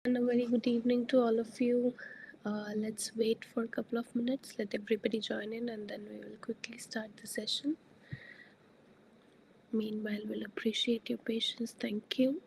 And a very good evening to all of you. Let's wait for a couple of minutes, let everybody join in, and then we will quickly start the session. Meanwhile, we'll appreciate your patience. Thank you.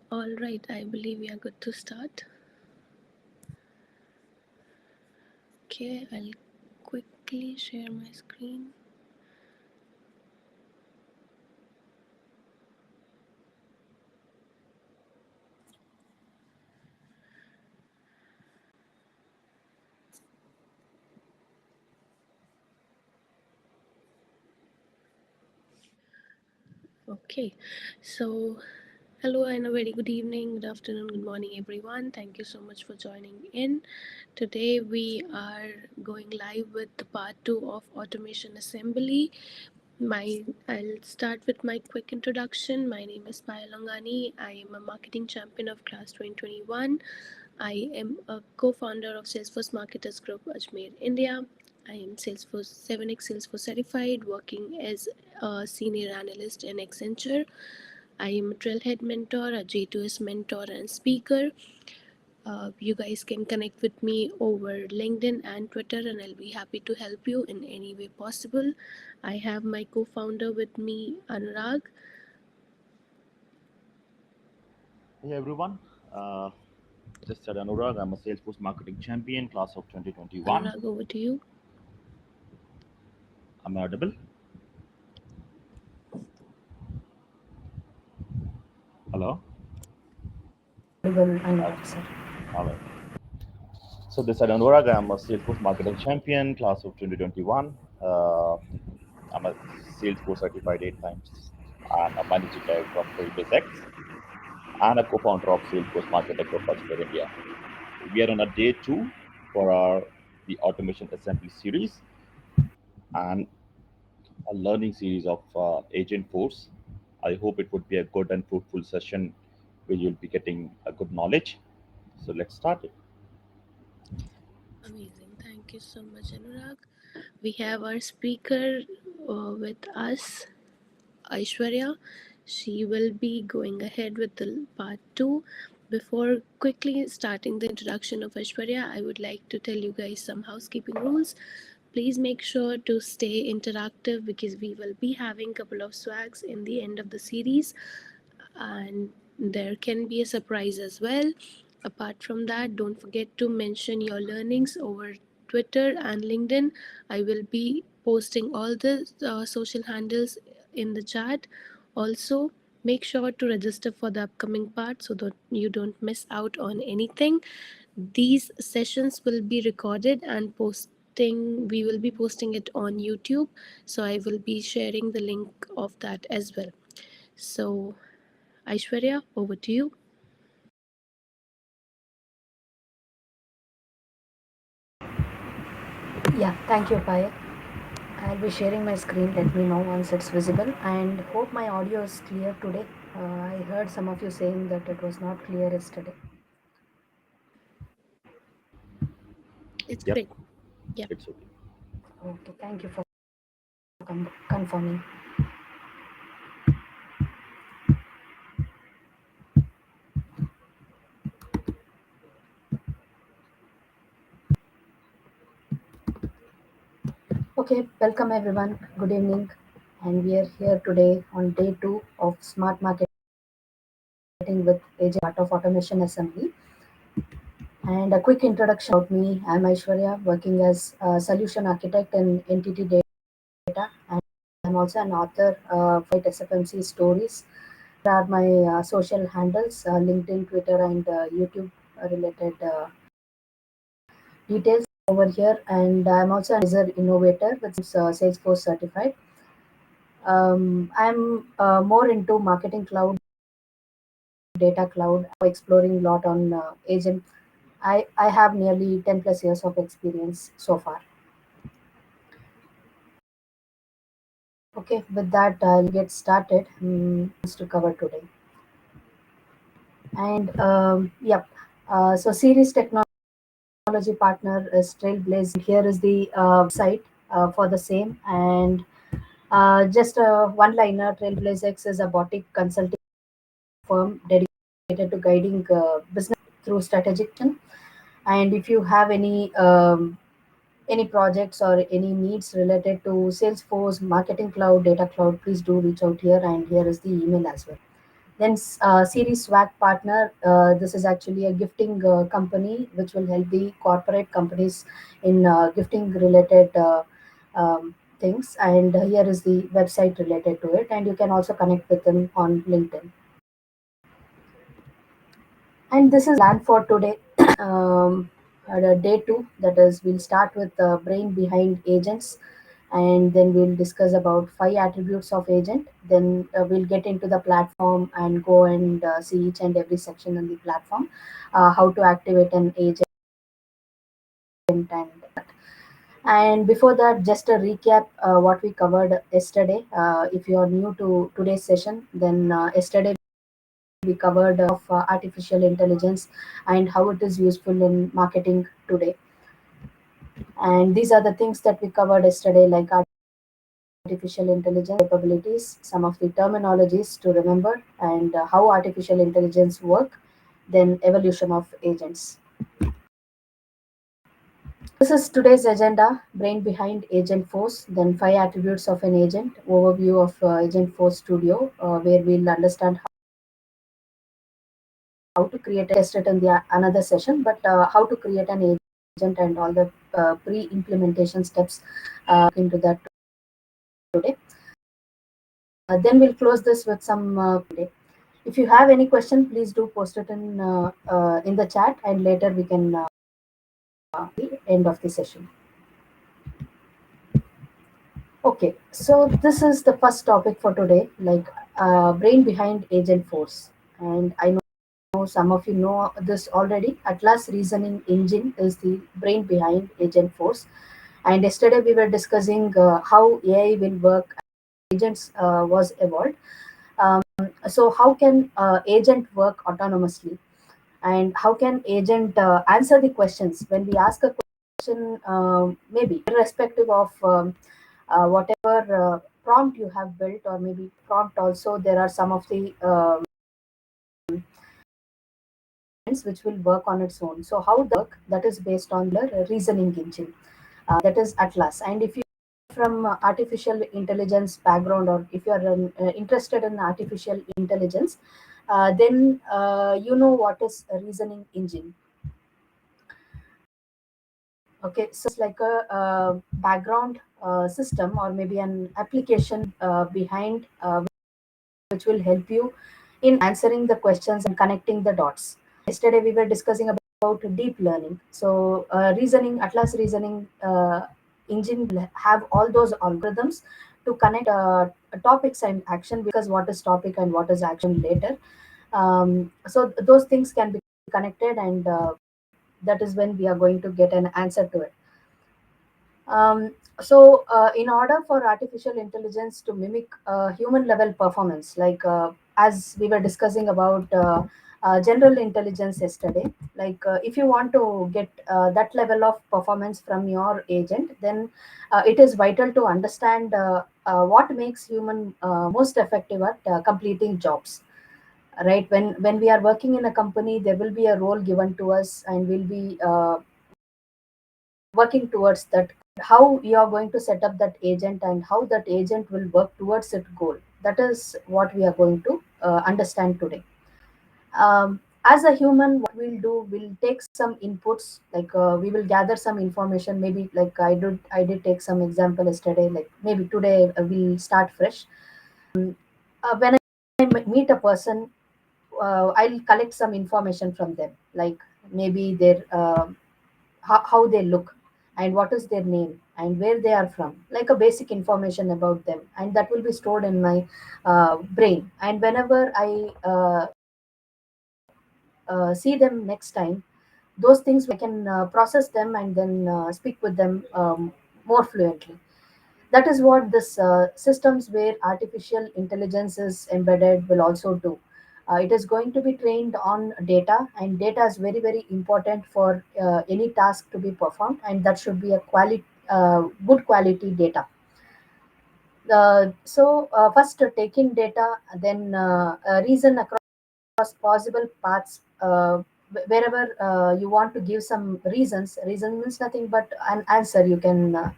All right, I believe we are good to start. Okay, I'll quickly share my screen. Okay, so hello and a very good evening, good afternoon, good morning, everyone. Thank you so much for joining in. Today, we are going live with the part 2 of automation assembly. I'll start with my quick introduction. My name is Payal Langani. I am a marketing champion of class 2021. I am a co-founder of Salesforce Marketers Group, Ajmer, India. I am Salesforce 7x Salesforce certified, working as a senior analyst in Accenture. I am a Trailhead mentor, a J2S mentor, and speaker. You guys can connect with me over LinkedIn and Twitter, and I'll be happy to help you in any way possible. I have my co founder with me, Anurag. Hey everyone, uh, this is Anurag. I'm a Salesforce marketing champion, class of 2021. Anurag, over to you. I'm audible. Hello. Audible, Okay. Anurag sir. All right. So this is Anurag. I'm a Salesforce marketing champion, class of 2021. I'm a Salesforce certified 8 times, and a managing director of Trailblazers and a co-founder of Salesforce Marketing Group Ajmer, India. We are on a day 2 for our the automation assembly series and a learning series of Agent Force. I hope it would be a good and fruitful session where you'll be getting a good knowledge. So let's start it. Amazing. Thank you so much, Anurag. We have our speaker with us, Aishwarya. She will be going ahead with the part 2. Before quickly starting the introduction of Aishwarya, I would like to tell you guys some housekeeping rules. Please make sure to stay interactive because we will be having a couple of swags in the end of the series, and there can be a surprise as well. Apart from that, don't forget to mention your learnings over Twitter and LinkedIn. I will be posting all the social handles in the chat. Also, make sure to register for the upcoming part so that you don't miss out on anything. These sessions will be recorded and posting. We will be posting it on YouTube, so I will be sharing the link of that as well. So, Aishwarya, over to you. Yeah, thank you, Payal. I'll be sharing my screen. Let me know once it's visible and hope my audio is clear today. I heard some of you saying that it was not clear yesterday. It's Yep, great. Yeah. it's okay. Okay, thank you for confirming. Okay, welcome everyone. Good evening. And we are here today on day 2 of Smart Marketing with Agent Part of Automation Assembly. And a quick introduction about me. I'm Aishwarya, working as a solution architect in entity data, and I'm also an author for SFMC stories. Here are my social handles: LinkedIn, Twitter, and YouTube related details over here. And I'm also an advisor innovator with Salesforce certified. I'm more into marketing cloud, data cloud, exploring a lot on agent. I have nearly 10 plus years of experience so far. Okay, with that, I'll get started. To cover today. And yep, so series technology partner is Trailblazers. Here is the site for the same. And just a one liner, Trailblazers is a boutique consulting firm dedicated to guiding business through strategic vision. And if you have any projects or any needs related to Salesforce, Marketing Cloud, Data Cloud, please do reach out here. And here is the email as well. Then Series Swag Partner. This is actually a gifting company which will help the corporate companies in gifting related things. And here is the website related to it, and you can also connect with them on LinkedIn. And this is plan for today. um, Day two. That is, we'll start with the brain behind agents, and then we'll discuss about 5 attributes of agent. Then we'll get into the platform and go and see each and every section in the platform, how to activate an agent. And before that, just a recap what we covered yesterday. If you are new to today's session, then yesterday we covered of artificial intelligence and how it is useful in marketing today. And these are the things that we covered yesterday, like artificial intelligence capabilities, some of the terminologies to remember, and how artificial intelligence work, then evolution of agents. This is today's agenda: brain behind Agent Force, then 5 attributes of an agent, overview of Agent Force Studio, where we'll understand how to create, test it in the another session, but how to create an agent and all the pre-implementation steps into that today. Then we'll close this with some today. If you have any question, please do post it in the chat, and later we can the end of the session. Okay, so this is the first topic for today, like brain behind Agent Force, and I know some of you know this already. Atlas Reasoning Engine is the brain behind Agent Force, and yesterday we were discussing how AI will work. Agents was evolved. Um, so how can agent work autonomously, and how can agent answer the questions when we ask a question, maybe irrespective of whatever prompt you have built, or maybe prompt also there are some of the which will work on its own. So how the work that is based on the reasoning engine, that is Atlas. And if you from artificial intelligence background, or if you are interested in artificial intelligence, then you know what is a reasoning engine. Okay, so it's like a background system, or maybe an application behind which will help you in answering the questions and connecting the dots. Yesterday we were discussing about deep learning. So reasoning, Atlas reasoning engine will have all those algorithms to connect topics and action, because what is topic and what is action later. So those things can be connected, and that is when we are going to get an answer to it. In order for artificial intelligence to mimic human level performance, like as we were discussing about general intelligence yesterday, like if you want to get that level of performance from your agent, then it is vital to understand what makes human most effective at completing jobs. Right, when we are working in a company, there will be a role given to us, and we'll be working towards that, how you are going to set up that agent and how that agent will work towards its goal. That is what we are going to understand today. As a human, what we'll do, we'll take some inputs, like we will gather some information, maybe like I did take some example yesterday, like maybe today we'll start fresh. When I meet a person, I'll collect some information from them, like maybe their how they look, and what is their name, and where they are from, like a basic information about them, and that will be stored in my brain. And whenever I see them next time, those things I can process them, and then speak with them more fluently. That is what this systems where artificial intelligence is embedded will also do. It is going to be trained on data, and data is very, very important for any task to be performed, and that should be a good quality data. First take in data, then reason across possible paths. Wherever you want to give some reasons, reason means nothing but an answer you can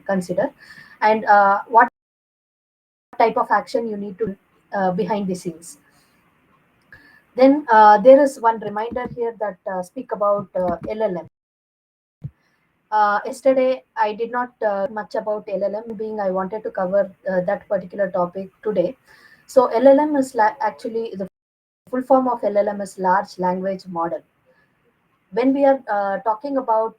consider, and what type of action you need to behind the scenes. Then there is one reminder here that speak about LLM. Yesterday, I did not much about LLM, being I wanted to cover that particular topic today. So LLM is actually the full form of LLM is large language model. When we are talking about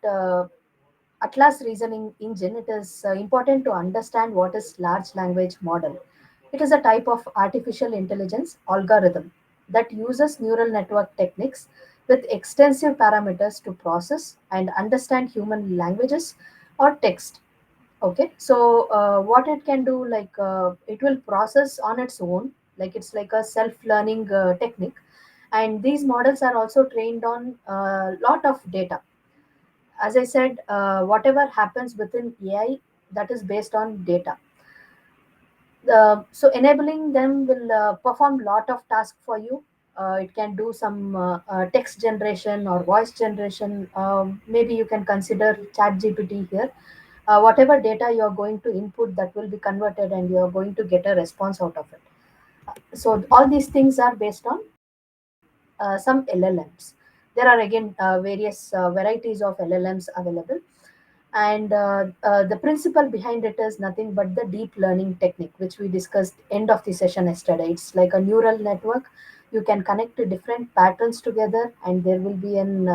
Atlas Reasoning Engine, it is important to understand what is large language model. It is a type of artificial intelligence algorithm that uses neural network techniques with extensive parameters to process and understand human languages or text. Okay, so what it can do, like it will process on its own, like it's like a self-learning technique, and these models are also trained on a lot of data. As I said, whatever happens within AI, that is based on data. So enabling them will perform lot of tasks for you. It can do some text generation or voice generation. Maybe you can consider chat gpt here. Whatever data you are going to input, that will be converted and you are going to get a response out of it. So all these things are based on some LLMs. There are again various varieties of LLMs available, and the principle behind it is nothing but the deep learning technique, which we discussed end of the session yesterday. It's like a neural network. You can connect to different patterns together, and there will be an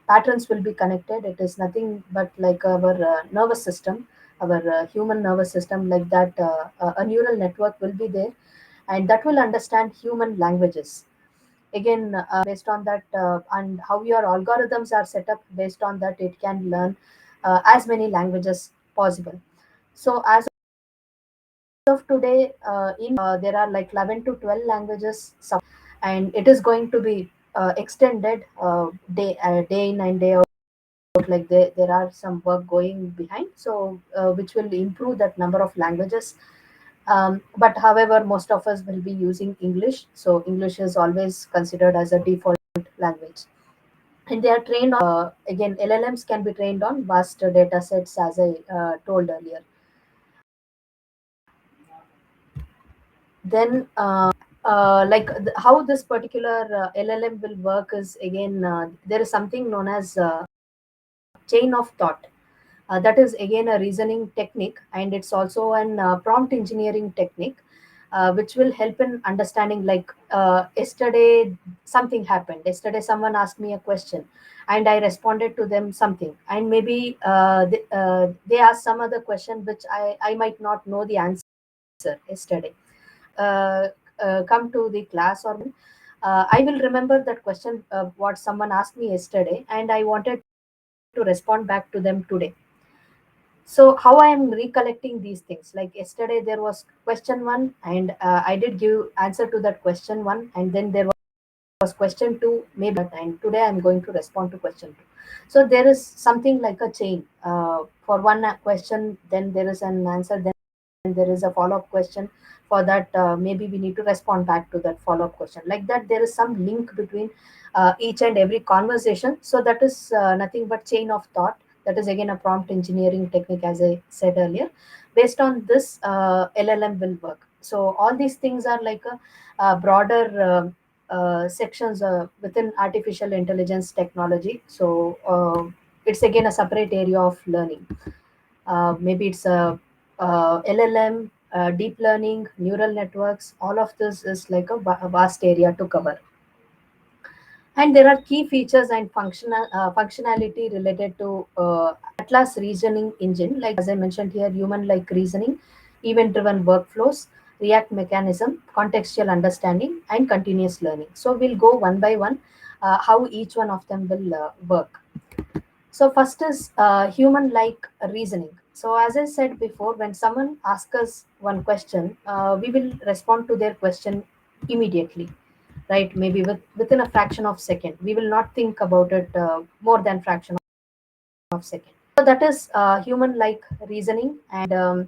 patterns will be connected. It is nothing but like our nervous system, our human nervous system, like that. A neural network will be there, and that will understand human languages. Again, based on that, and how your algorithms are set up, based on that it can learn as many languages possible. So as of today, in there are like 11 to 12 languages, and it is going to be extended day in and day out. Like there are some work going behind, so which will improve that number of languages. But however, most of us will be using English, so English is always considered as a default language. And they are trained on, again, LLMs can be trained on vast data sets, as I told earlier. Then like how this particular LLM will work is, again, there is something known as chain of thought. That is again a reasoning technique, and it's also an prompt engineering technique, which will help in understanding. Like yesterday, something happened. Yesterday, someone asked me a question, and I responded to them something. And maybe they asked some other question which I might not know the answer yesterday. Uh, Come to the class, or I will remember that question, what someone asked me yesterday, and I wanted to respond back to them today. So how I am recollecting these things, like yesterday there was question one, and I did give answer to that question one, and then there was question two, maybe, and today I'm going to respond to question two. So there is something like a chain. For one question, then there is an answer, then there is a follow-up question. For that, maybe we need to respond back to that follow-up question. Like that, there is some link between each and every conversation. So that is nothing but chain of thought. That is again a prompt engineering technique, as I said earlier. Based on this, LLM will work. So all these things are like a broader sections within artificial intelligence technology. So it's again a separate area of learning. Maybe it's a LLM, deep learning, neural networks. All of this is like a vast area to cover. And there are key features and functionality related to Atlas reasoning engine, like as I mentioned here, human-like reasoning, event-driven workflows, React mechanism, contextual understanding, and continuous learning. So we'll go one by one how each one of them will work. So first is human-like reasoning. So as I said before, when someone asks us one question, we will respond to their question immediately, right? Maybe within a fraction of second. We will not think about it more than fraction of second. So that is human-like reasoning, and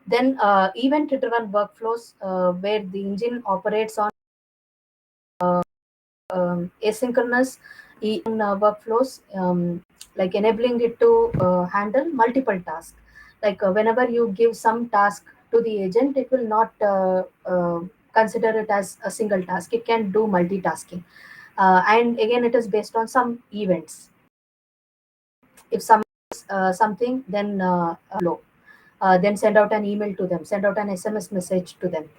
then event-driven workflows, where the engine operates on asynchronous workflows, like enabling it to handle multiple tasks. Like whenever you give some task to the agent, it will not consider it as a single task. It can do multitasking. And again, it is based on some events. If someone something, then flow, then send out an email to them, send out an SMS message to them,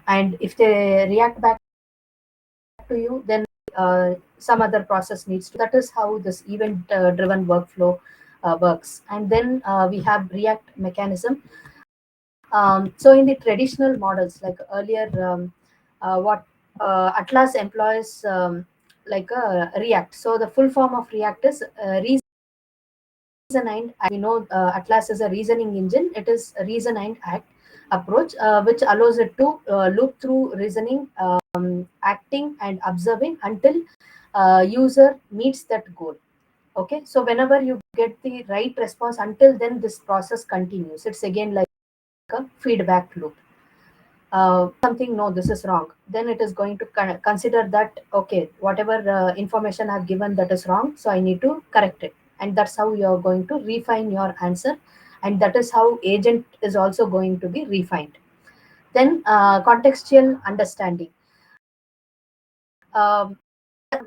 and if they react back to you, then some other process needs to. That is how this event driven workflow works. And then we have React mechanism. So in the traditional models, like earlier, what Atlas employs like a React. So the full form of React is reason and we know Atlas is a reasoning engine. It is a reason and act approach, which allows it to loop through reasoning, acting, and observing until user meets that goal. Okay, so whenever you get the right response, until then this process continues. It's again like a feedback loop. Something, no, this is wrong, then it is going to consider that, okay, whatever information I've given, that is wrong, so I need to correct it. And that's how you're going to refine your answer, and that is how agent is also going to be refined. Then contextual understanding, um,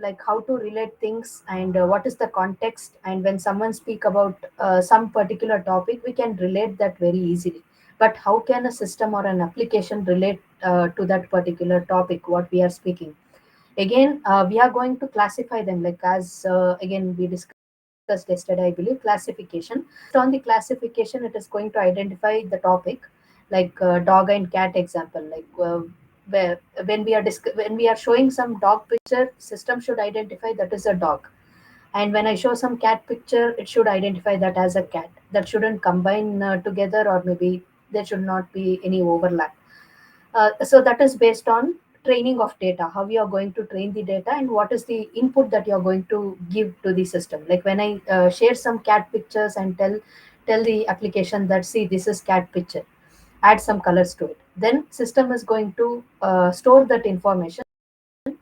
like how to relate things, and what is the context, and when someone speak about some particular topic, we can relate that very easily. But how can a system or an application relate to that particular topic what we are speaking? Again, we are going to classify them, like as again we discussed yesterday, I believe, classification. On the classification, it is going to identify the topic, like dog and cat example, like where when when we are showing some dog picture, system should identify that is a dog, and when I show some cat picture, it should identify that as a cat. That shouldn't combine together, or maybe there should not be any overlap. So that is based on training of data, how you are going to train the data, and what is the input that you are going to give to the system. Like when I share some cat pictures and tell the application that, see, this is cat picture, add some colors to it, then system is going to store that information,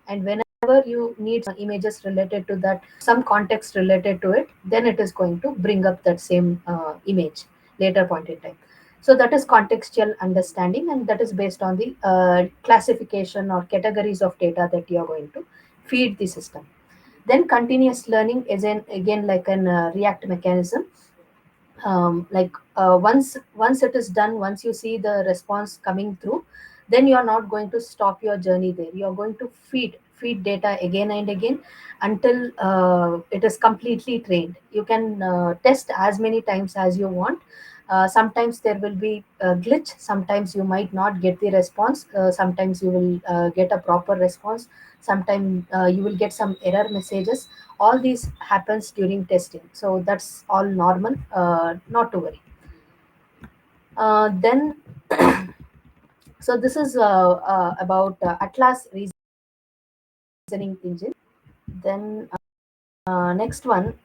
and whenever you need images related to that, some context related to it, then it is going to bring up that same image later point in time. So that is contextual understanding, and that is based on the classification or categories of data that you are going to feed the system. Then continuous learning is again like an React mechanism. Like once it is done, once you see the response coming through, then you are not going to stop your journey there. You are going to feed data again and again until it is completely trained. You can test as many times as you want. Sometimes there will be a glitch, sometimes you might not get the response, sometimes you will get a proper response, sometimes you will get some error messages. All these happens during testing, so that's all normal, not to worry. Then so this is about Atlas reasoning engine. Then next one,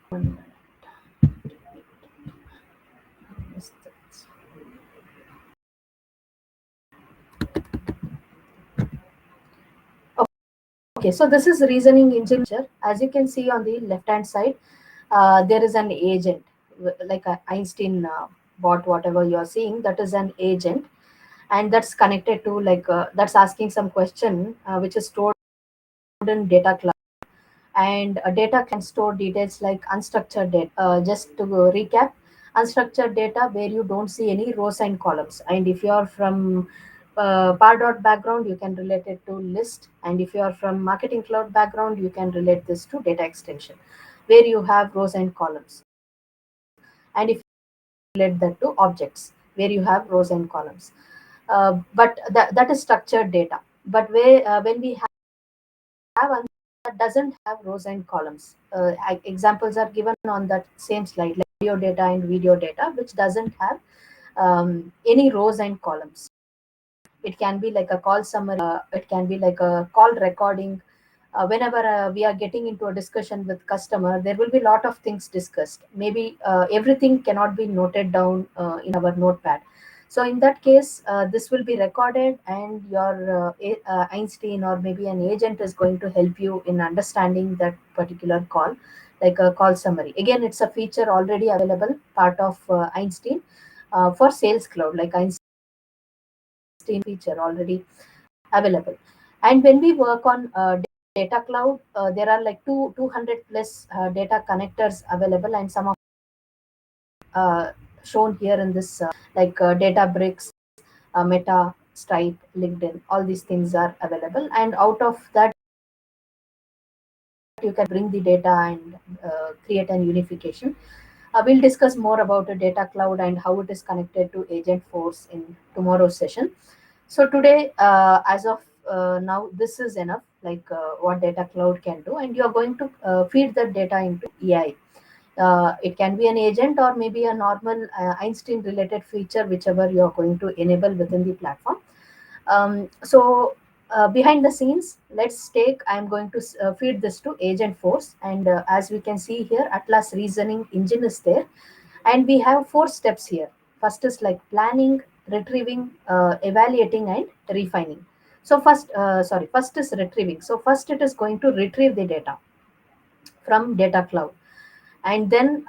okay, so this is reasoning engine. As you can see on the left hand side, there is an agent, like a Einstein bot, whatever you are seeing, that is an agent, and that's connected to, like that's asking some question which is stored in data class. And data can store details like unstructured data. Just to recap, unstructured data where you don't see any rows and columns. And if you are from Pardot background, you can relate it to list. And if you are from Marketing Cloud background, you can relate this to data extension, where you have rows and columns. And if you relate that to objects, where you have rows and columns. But that is structured data. But when we have one that doesn't have rows and columns. Examples are given on that same slide, like audio data and video data, which doesn't have any rows and columns. It can be like a call summary, it can be like a call recording. Whenever we are getting into a discussion with customer, there will be a lot of things discussed. Maybe everything cannot be noted down in our notepad. So in that case, this will be recorded, and your Einstein or maybe an agent is going to help you in understanding that particular call, like a call summary. Again, it's a feature already available, part of Einstein for Sales Cloud, like Einstein feature already available. And when we work on data cloud, there are like 200 plus data connectors available, and some of uh, shown here in this like Databricks, Meta, Stripe, LinkedIn, all these things are available. And out of that, you can bring the data and create an unification. We'll discuss more about the data cloud and how it is connected to Agent Force in tomorrow's session. So today, as of now, this is enough, like what data cloud can do, and you are going to feed that data into AI. It can be an agent or maybe a normal Einstein related feature, whichever you are going to enable within the platform. So behind the scenes, let's take, I'm going to feed this to Agent Force. And as we can see here, Atlas reasoning engine is there. And we have four steps here. First is like planning, retrieving, evaluating, and refining. So first is retrieving. So first it is going to retrieve the data from data cloud. And then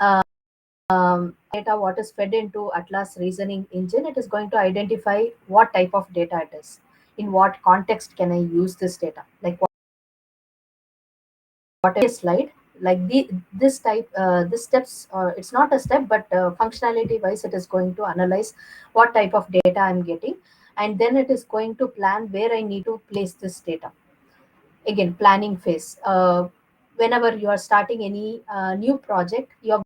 data what is fed into Atlas reasoning engine, it is going to identify what type of data it is, in what context can I use this data, like what a slide, like this type this steps, or it's not a step, but functionality wise it is going to analyze what type of data I'm getting, and then it is going to plan where I need to place this data. Again, planning phase. Whenever you are starting any new project, you're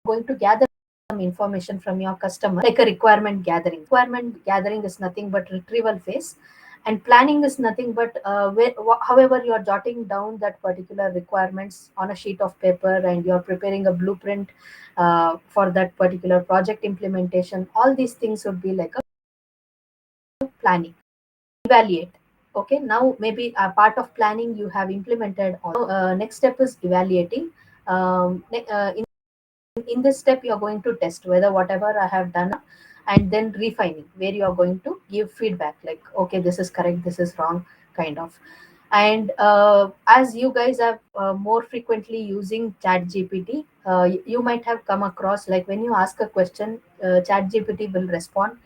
going to gather some information from your customer, like a requirement gathering. Requirement gathering is nothing but retrieval phase, and planning is nothing but however you are jotting down that particular requirements on a sheet of paper, and you are preparing a blueprint for that particular project implementation. All these things would be like a planning. Evaluate. Okay, now maybe a part of planning you have implemented. Next step is evaluating. In this step, you're going to test whether whatever I have done, and then refining, where you're going to give feedback like, okay, this is correct, this is wrong, kind of. And as you guys are more frequently using chat gpt, you might have come across, like when you ask a question, chat gpt will respond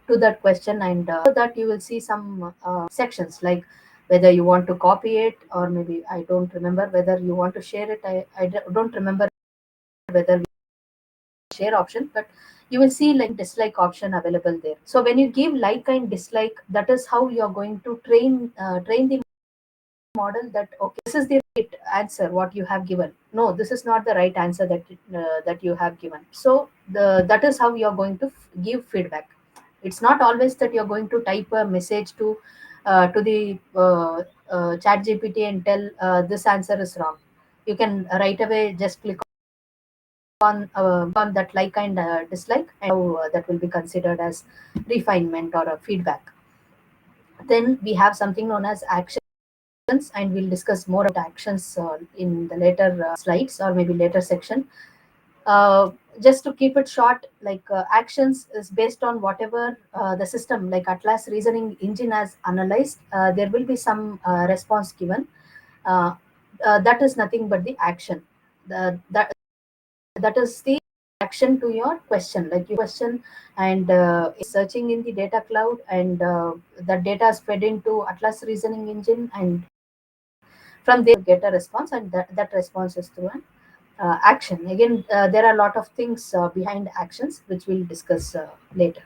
to that question. And that you will see some sections, like whether you want to copy it, or maybe I don't remember whether you want to share it. Don't remember whether we share option, but you will see like dislike option available there. So when you give like and dislike, that is how you are going to train the model that, okay, this is the right answer what you have given, no, this is not the right answer that you have given. So that is how you are going to give feedback. It's not always that you're going to type a message to the chat gpt and tell this answer is wrong. You can right away just click on that like and dislike, and how that will be considered as refinement or a feedback. Then we have something known as actions, and we'll discuss more about actions in the later slides, or maybe later section. uh, just to keep it short, like actions is based on whatever the system, like Atlas reasoning engine has analyzed. There will be some response given. uh, that is nothing but the action. That is the action to your question, like your question, and is searching in the data cloud, and that data is fed into Atlas reasoning engine, and from there get a response, and that response is through an action. Again, there are a lot of things behind actions, which we'll discuss later.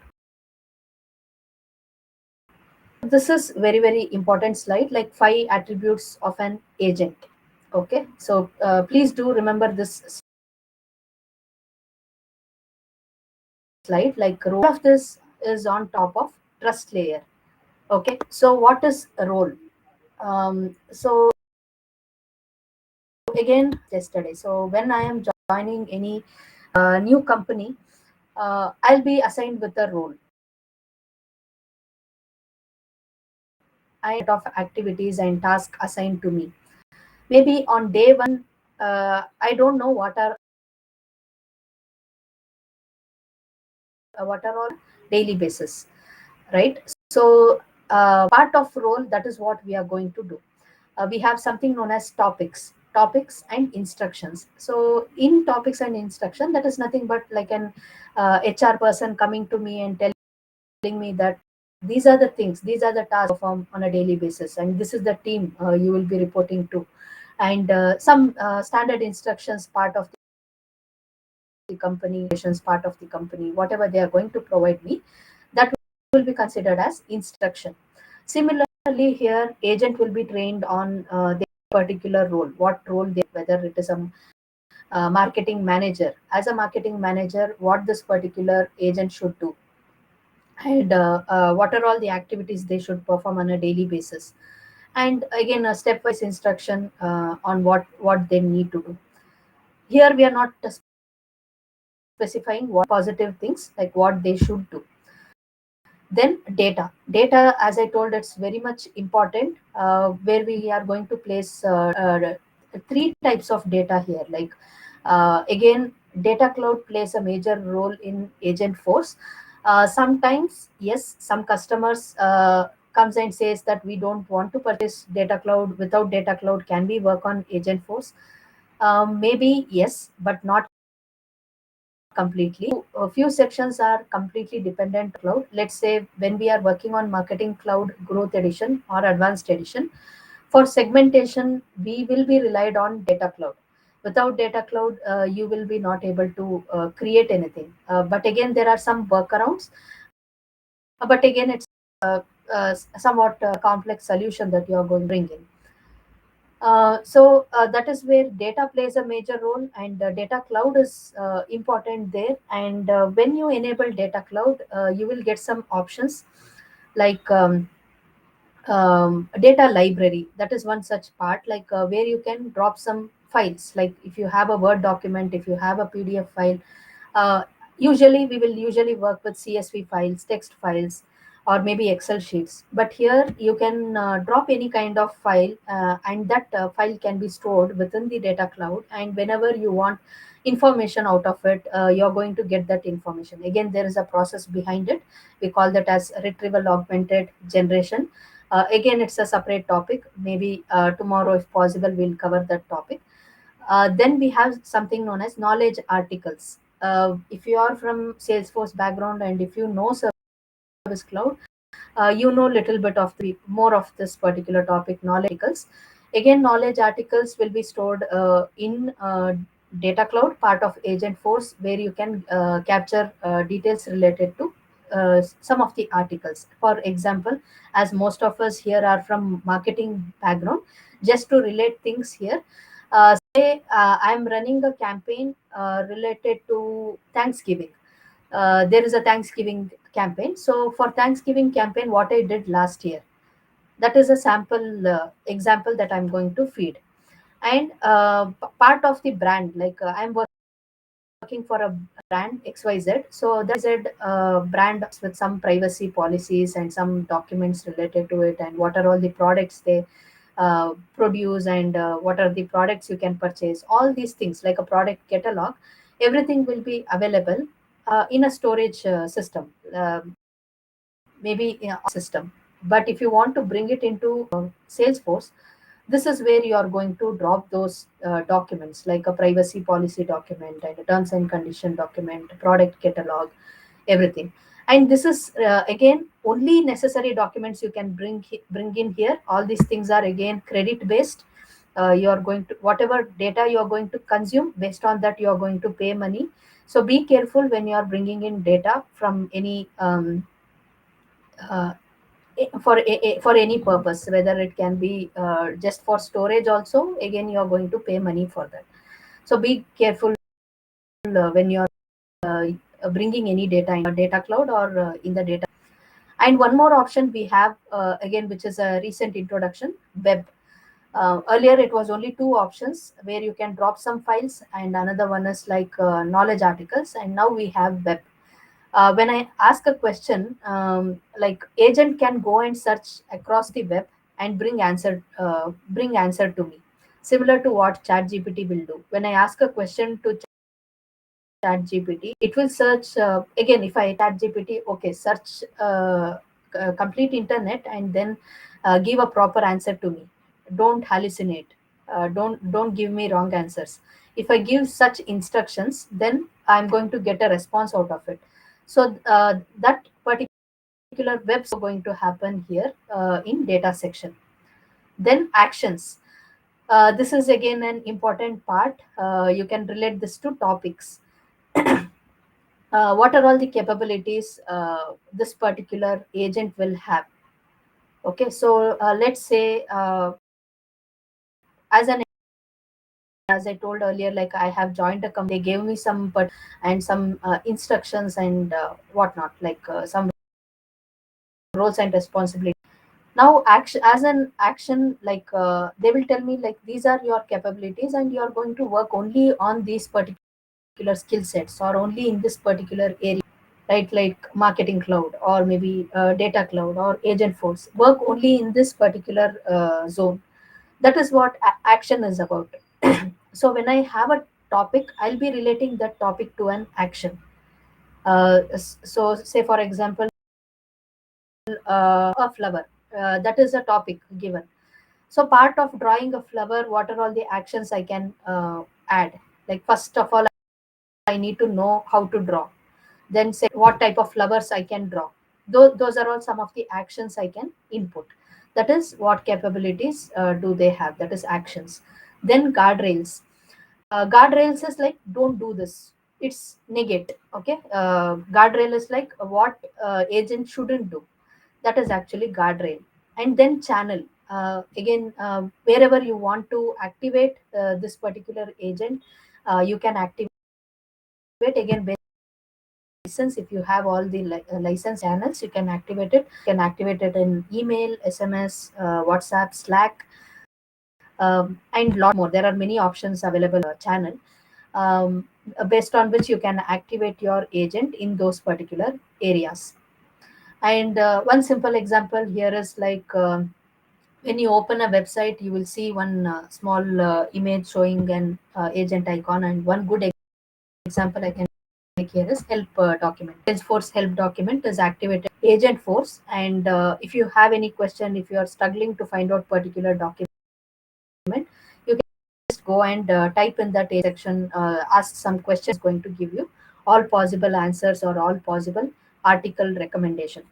This is very very important slide, like 5 attributes of an agent. Okay, so please do remember this slide, like role of this is on top of trust layer. Okay, so what is a role? So again, yesterday, so when I am joining any new company, I'll be assigned with a role. I of activities and tasks assigned to me. Maybe on day one, I don't know what are all daily basis, right? So part of role, that is what we are going to do. We have something known as topics and instructions. So in topics and instruction, that is nothing but like an HR person coming to me and telling me that These are the things, these are the tasks perform on a daily basis, and this is the team you will be reporting to. And some standard instructions part of the company, part of the company, whatever they are going to provide me, that will be considered as instruction. Similarly, here agent will be trained on their particular role, what role they, whether it is a marketing manager. As a marketing manager, what this particular agent should do, and what are all the activities they should perform on a daily basis, and again a stepwise instruction on what they need to do. Here we are not specifying what positive things like what they should do. Then data, as I told, it's very much important, where we are going to place three types of data here. Like again, data cloud plays a major role in agent force. Sometimes yes, some customers comes and says that we don't want to purchase data cloud. Without data cloud, can we work on agent force? Maybe yes, but not completely. A few sections are completely dependent on cloud. Let's say when we are working on marketing cloud growth edition or advanced edition, for segmentation we will be relied on data cloud. Without data cloud, you will be not able to create anything. But again, there are some workarounds. But again, it's somewhat complex solution that you are going to bring in. So that is where data plays a major role, and data cloud is important there. And when you enable data cloud, you will get some options like data library. That is one such part, like where you can drop some files. Like if you have a Word document, if you have a PDF file, uh, usually we will usually work with CSV files, text files, or maybe Excel sheets. But here you can drop any kind of file, and that file can be stored within the data cloud. And whenever you want information out of it, you're going to get that information. Again, there is a process behind it. We call that as retrieval augmented generation. Again, it's a separate topic. Maybe tomorrow, if possible, we'll cover that topic. Then we have something known as knowledge articles. If you are from Salesforce background and if you know Service Cloud, you know little bit of the more of this particular topic, knowledge articles. Again, knowledge articles will be stored in data cloud, part of agent force, where you can capture details related to some of the articles. For example, as most of us here are from marketing background, just to relate things here, say I'm running a campaign related to Thanksgiving. There is a Thanksgiving campaign. So for Thanksgiving campaign, what I did last year, that is a sample example that I'm going to feed. And part of the brand, like I'm working for a brand XYZ. So that Z brand with some privacy policies and some documents related to it, and what are all the products they produce, and what are the products you can purchase. All these things like a product catalog, everything will be available in a storage system, maybe in a system. But if you want to bring it into Salesforce, this is where you are going to drop those documents, like a privacy policy document and a terms and condition document, product catalog, everything. And this is again only necessary documents you can bring in here. All these things are again credit based. You are going to, whatever data you are going to consume, based on that you are going to pay money. So be careful when you are bringing in data from any uh, for any purpose, whether it can be just for storage also. Again, you are going to pay money for that. So be careful when you are bringing any data in a data cloud or in the data. And one more option we have, again, which is a recent introduction, web. Earlier it was only two options where you can drop some files, and another one is like knowledge articles, and now we have web. When I ask a question, like agent can go and search across the web and bring answer to me, similar to what ChatGPT will do. When I ask a question to ChatGPT, it will search again. If I ChatGPT, okay, search complete internet and then give a proper answer to me. Don't hallucinate. Don't give me wrong answers. If I give such instructions, then I'm going to get a response out of it. So that particular webs are going to happen here in data section. Then actions. This is again an important part. You can relate this to topics. What are all the capabilities this particular agent will have? Okay, so let's say as an as I told earlier, like I have joined a company, they gave me some and some instructions and whatnot, like some roles and responsibilities. Now action, as an action, like they will tell me like these are your capabilities and you are going to work only on these particular skill sets or only in this particular area, right? Like marketing cloud or maybe data cloud or agent force, work only in this particular zone. That is what action is about. So when I have a topic, I'll be relating that topic to an action. So say for example, a flower, that is a topic given. So part of drawing a flower, what are all the actions I can add? Like first of all, I need to know how to draw. Then say what type of flowers I can draw. Those are all some of the actions I can input. That is what capabilities do they have. That is actions. Then guardrails. Guardrails is like don't do this. It's negate. Okay. Guardrail is like what agent shouldn't do. That is actually guardrail. And then channel. Again, wherever you want to activate this particular agent, you can activate again license. If you have all the license channels, you can activate it. You can activate it in email, SMS, WhatsApp, Slack, and lot more. There are many options available channel, based on which you can activate your agent in those particular areas. And one simple example here is like when you open a website, you will see one small image showing an agent icon. And one good example I can make here is help document. Salesforce help document is activated agent force. And if you have any question, if you are struggling to find out particular document, you can just go and type in that section, ask some questions, going to give you all possible answers or all possible article recommendation.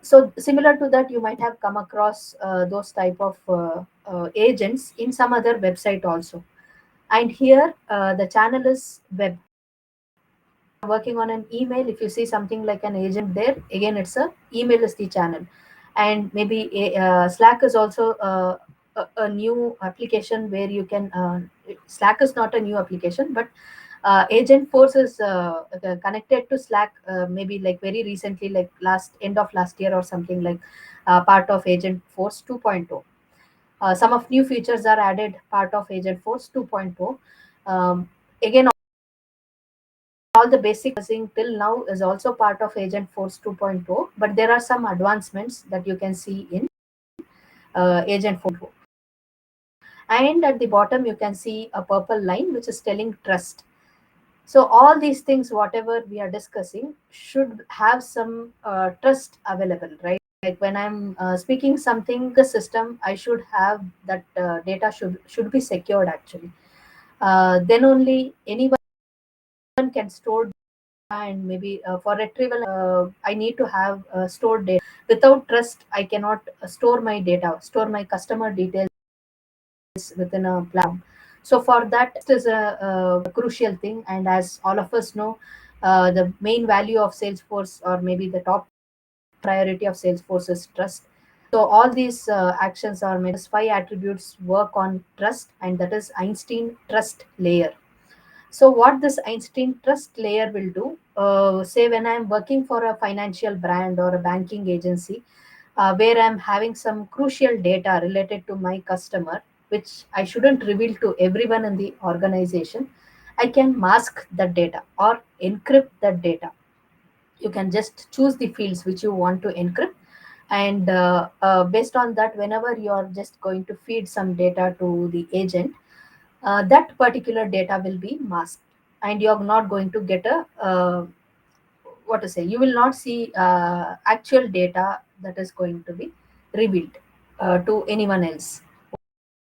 So similar to that, you might have come across those type of agents in some other website also. And here the channel is web. Working on an email, if you see something like an agent there, again it's a email is the channel. And maybe Slack is also a new application where you can Slack is not a new application, but agent force is connected to Slack, maybe like very recently, like last end of last year or something, like part of agent force 2.0. Some of new features are added part of agent force 2.0. Again, all the basic processing till now is also part of agent force 2.0, but there are some advancements that you can see in agent force 2.0. And at the bottom you can see a purple line which is telling trust. So all these things whatever we are discussing should have some trust available, right? Like when I'm speaking something the system, I should have that data should be secured actually. Then only anyone can store. And maybe for retrieval, I need to have stored data. Without trust, I cannot store my data, store my customer details within a platform. So for that is a crucial thing. And as all of us know, the main value of Salesforce, or maybe the top priority of Salesforce, is trust. So all these actions are made. Five attributes work on trust, and that is Einstein trust layer. So what this Einstein trust layer will do, say when I'm working for a financial brand or a banking agency, where I'm having some crucial data related to my customer, which I shouldn't reveal to everyone in the organization, I can mask that data or encrypt that data. You can just choose the fields which you want to encrypt. And based on that, whenever you're just going to feed some data to the agent, that particular data will be masked, and you're not going to get a what to say, you will not see actual data that is going to be revealed to anyone else.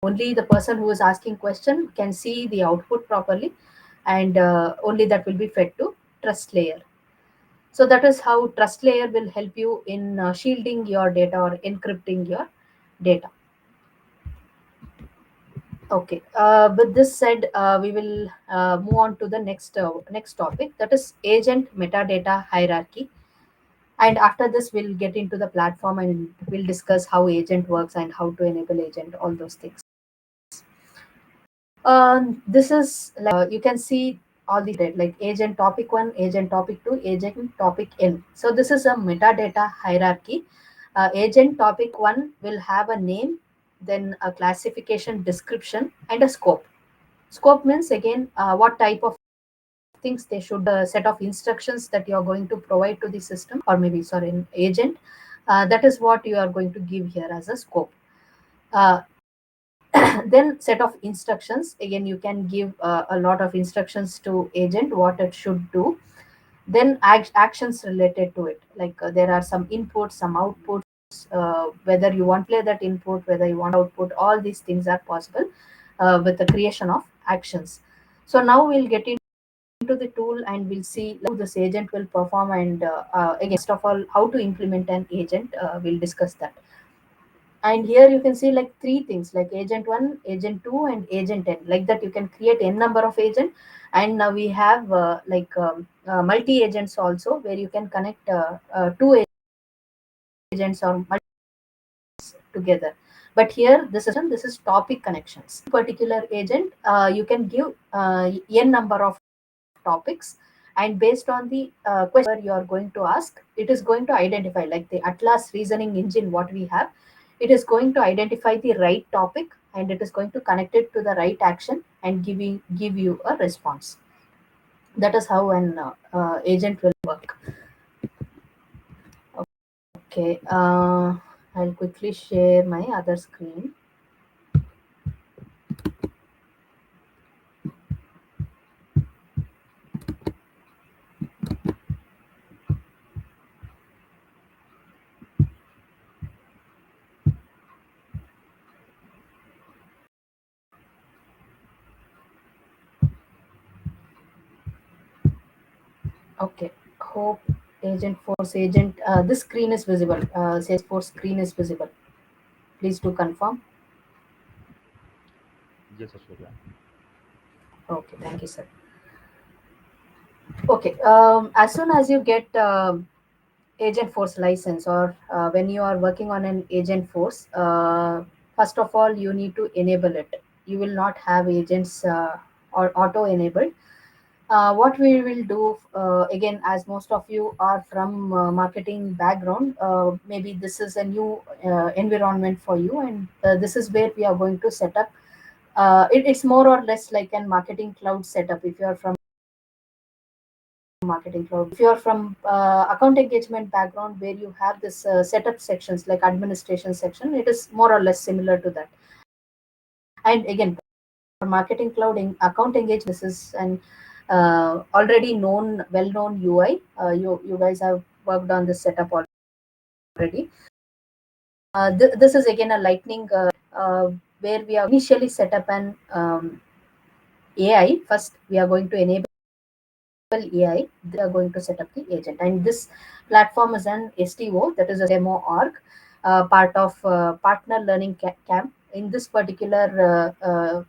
Only the person who is asking question can see the output properly, and only that will be fed to trust layer. So that is how trust layer will help you in shielding your data or encrypting your data. Okay. With this said, we will move on to the next topic, that is agent metadata hierarchy. And after this, we'll get into the platform and we'll discuss how agent works and how to enable agent, all those things. This is like you can see all these like agent topic one, agent topic two, agent topic n. So this is a metadata hierarchy. Agent topic one will have a name, then a classification, description, and a scope. Scope means again what type of things they should, set of instructions that you are going to provide to the system, or maybe sorry, an agent. That is what you are going to give here as a scope. Uh, then set of instructions, again you can give a lot of instructions to agent what it should do. Then actions related to it, like there are some inputs, some outputs, whether you want to play that input, whether you want output, all these things are possible with the creation of actions. So now we'll get into the tool and we'll see how this agent will perform, and again first of all how to implement an agent, we'll discuss that. And here you can see like three things, like agent 1, agent 2, and agent n, like that you can create n number of agent. And now we have multi agents also, where you can connect two agents or multi together. But here this is topic connections. Particular agent, you can give n number of topics, and based on the question you are going to ask, it is going to identify, like the Atlas reasoning engine what we have, it is going to identify the right topic, and it is going to connect it to the right action and give you a response. That is how an agent will work. Okay, I'll quickly share my other screen. Okay, hope agent force agent, this screen is visible, Salesforce screen is visible. Please do confirm. Yes, Ashwarya. Okay, thank you, sir. Okay, as soon as you get agent force license, or when you are working on an agent force, first of all you need to enable it. You will not have agents or auto enabled. What we will do, again, as most of you are from marketing background, maybe this is a new environment for you, and this is where we are going to set up. It's more or less like an marketing cloud setup. If you are from marketing cloud, if you are from account engagement background, where you have this setup sections like administration section, it is more or less similar to that. And again, for marketing cloud in account engagement, this is an already known, well known UI. You guys have worked on this setup already. This is again a lightning, where we are initially set up an AI. First we are going to enable AI, they are going to set up the agent. And this platform is an STO, that is a demo org, part of partner learning camp. In this particular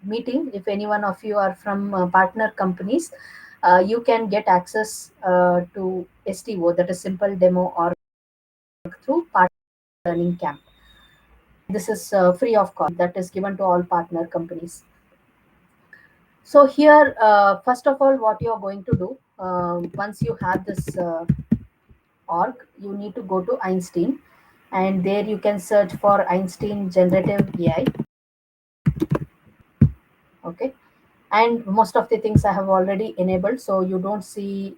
meeting, if any one of you are from partner companies, you can get access to STO, that is simple demo org, through partner learning camp. This is free of cost, that is given to all partner companies. So here, first of all, what you are going to do, once you have this org, you need to go to Einstein, and there you can search for Einstein Generative AI. Okay, and most of the things I have already enabled, so you don't see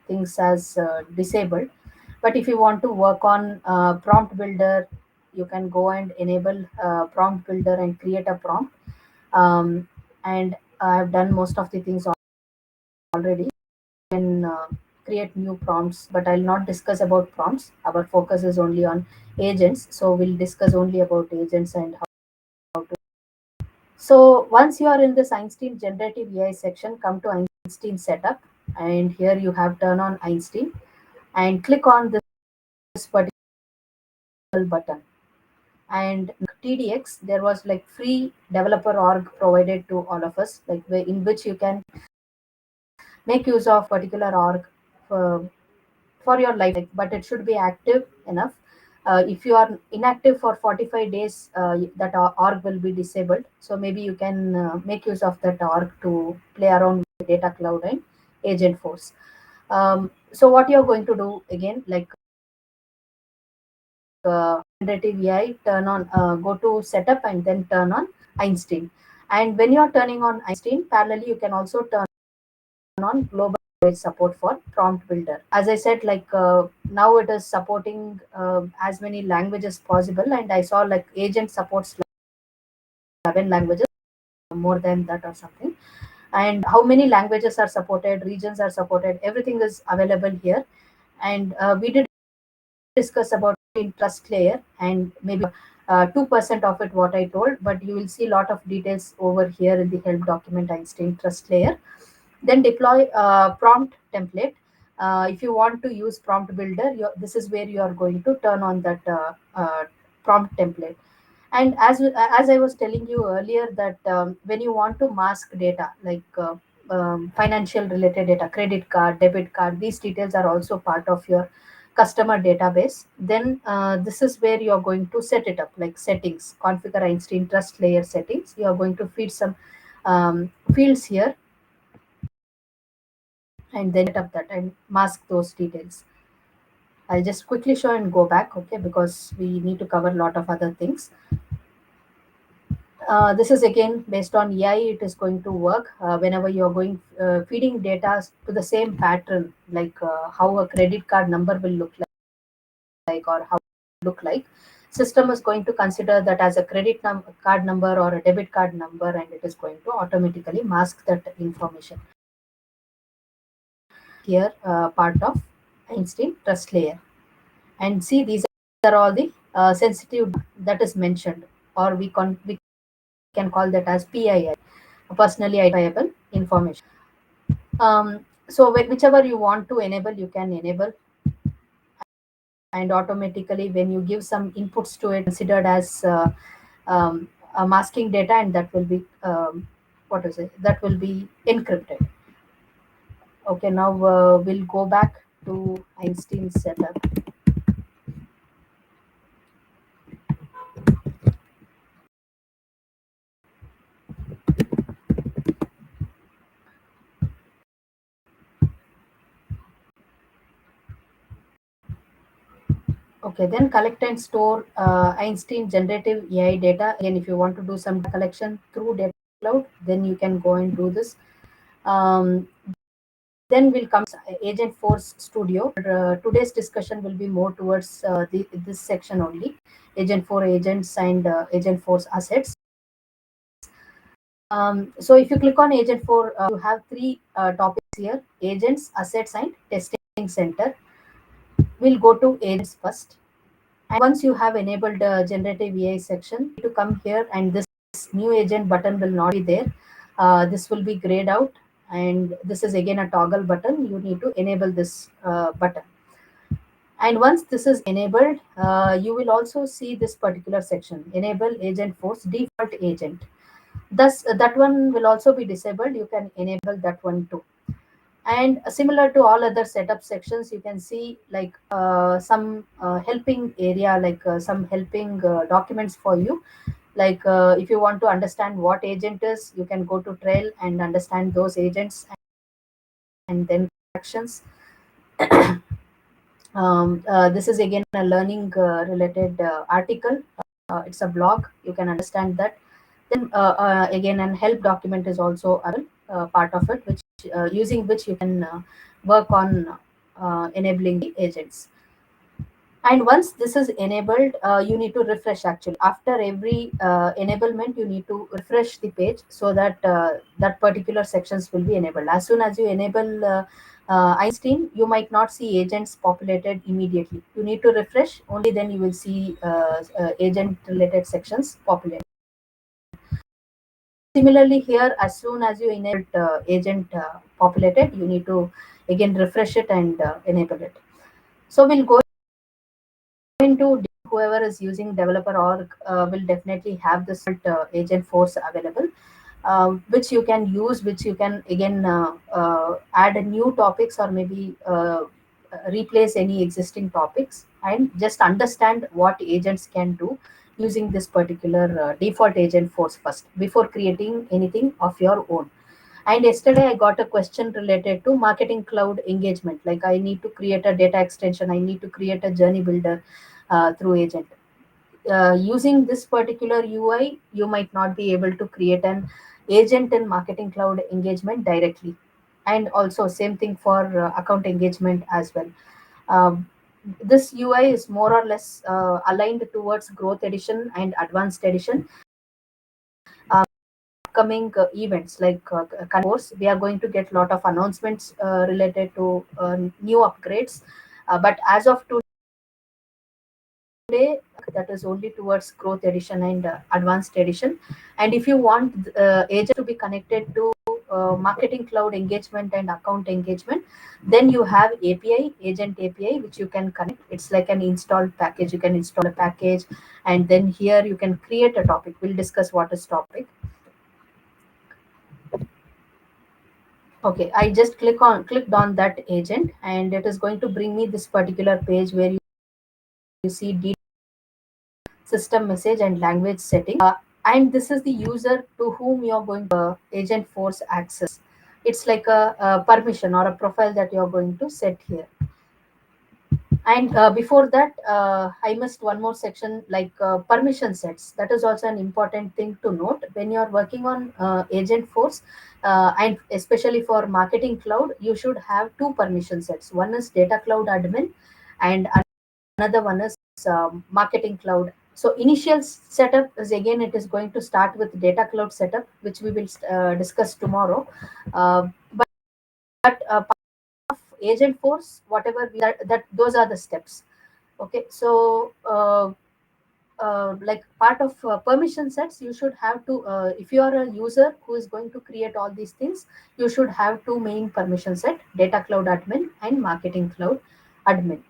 things as disabled. But if you want to work on prompt builder, you can go and enable prompt builder and create a prompt. And I have done most of the things already. Can create new prompts, but I'll not discuss about prompts. Our focus is only on agents, so we'll discuss only about agents and how to. So once you are in this Einstein generative AI section, come to Einstein setup, and here you have turn on Einstein and click on this particular button. And TDX, there was like free developer org provided to all of us, like in which you can make use of particular org for, for your life, but it should be active enough. If you are inactive for 45 days, that org will be disabled. So maybe you can make use of that org to play around with data cloud and agent force. So what you're going to do again, like generative AI, turn on, go to setup and then turn on Einstein. And when you're turning on Einstein, parallelly you can also turn on global language support for prompt builder. As I said, like now it is supporting as many languages possible, and I saw like agent supports 11 languages, more than that or something. And how many languages are supported, regions are supported, everything is available here. And we did discuss about in trust layer, and maybe 2% of it what I told, but you will see a lot of details over here in the help document Einstein trust layer. Then deploy prompt template. If you want to use prompt builder, this is where you are going to turn on that prompt template. And as I was telling you earlier, that when you want to mask data like financial related data, credit card, debit card, these details are also part of your customer database. Then this is where you are going to set it up, like settings, configure Einstein trust layer settings. You are going to feed some fields here, and then set up that and mask those details. I'll just quickly show and go back, okay, because we need to cover a lot of other things. This is again based on AI. It is going to work whenever you are going feeding data to the same pattern, like how a credit card number will look like, or how it look like. System is going to consider that as a card number or a debit card number, and it is going to automatically mask that information. Here, part of Einstein trust layer, and see these are all the sensitive that is mentioned, or we can call that as PII, personally identifiable information. So whichever you want to enable, you can enable, and automatically when you give some inputs to it, considered as masking data, and that will be what is it? That will be encrypted. Okay, now we'll go back to Einstein setup. Okay, then collect and store Einstein generative AI data. Again, if you want to do some collection through data cloud, then you can go and do this. Um, then will come Agent Force Studio. Today's discussion will be more towards this section only, Agent for agents and Agent Force assets. So if you click on Agent for, you have three topics here: agents, assets, and testing center. We'll go to agents first. And once you have enabled generative AI section, you need to come here, and this new agent button will not be there. This will be grayed out, and this is again a toggle button. You need to enable this button. And once this is enabled, you will also see this particular section, enable agent force default agent. Thus, that one will also be disabled. You can enable that one too. And similar to all other setup sections, you can see like some helping area, like some helping documents for you. Like if you want to understand what agent is, you can go to Trail and understand those agents, and then actions. This is again a learning related article. It's a blog. You can understand that. Then again, an help document is also a part of it, which using which you can work on enabling the agents. And once this is enabled, you need to refresh. Actually, after every enablement, you need to refresh the page so that that particular sections will be enabled. As soon as you enable Einstein, you might not see agents populated immediately. You need to refresh, only then you will see agent related sections populated. Similarly here, as soon as you enable agent populated. You need to again refresh it and enable it. So we'll go into whoever is using developer org will definitely have this agent force available, which you can use, which you can again add new topics, or maybe replace any existing topics, and just understand what agents can do using this particular default agent force first before creating anything of your own. And yesterday I got a question related to marketing cloud engagement, like I need to create a data extension, I need to create a journey builder through agent. Using this particular UI, you might not be able to create an agent in Marketing Cloud engagement directly. And also, same thing for account engagement as well. Um, this UI is more or less aligned towards Growth Edition and Advanced Edition. Upcoming events like course, we are going to get a lot of announcements related to new upgrades. But as of today, that is only towards growth edition and advanced edition. And if you want agent to be connected to marketing cloud engagement and account engagement, then you have API, agent API, which you can connect. It's like an installed package. You can install a package, and then here you can create a topic. We'll discuss what is topic. Okay, I just clicked on that agent, and it is going to bring me this particular page where you see system message and language setting. And this is the user to whom you're going to agent force access. It's like a permission or a profile that you're going to set here. And before that, I missed one more section, like permission sets. That is also an important thing to note when you're working on agent force, and especially for marketing cloud. You should have two permission sets. One is data cloud admin, and another one is marketing cloud. So initial setup is, again, it is going to start with data cloud setup, which we will discuss tomorrow. But agent force, whatever that those are the steps. Okay, so like part of permission sets, you should have to, if you are a user who is going to create all these things, you should have two main permission set: data cloud admin and marketing cloud admin.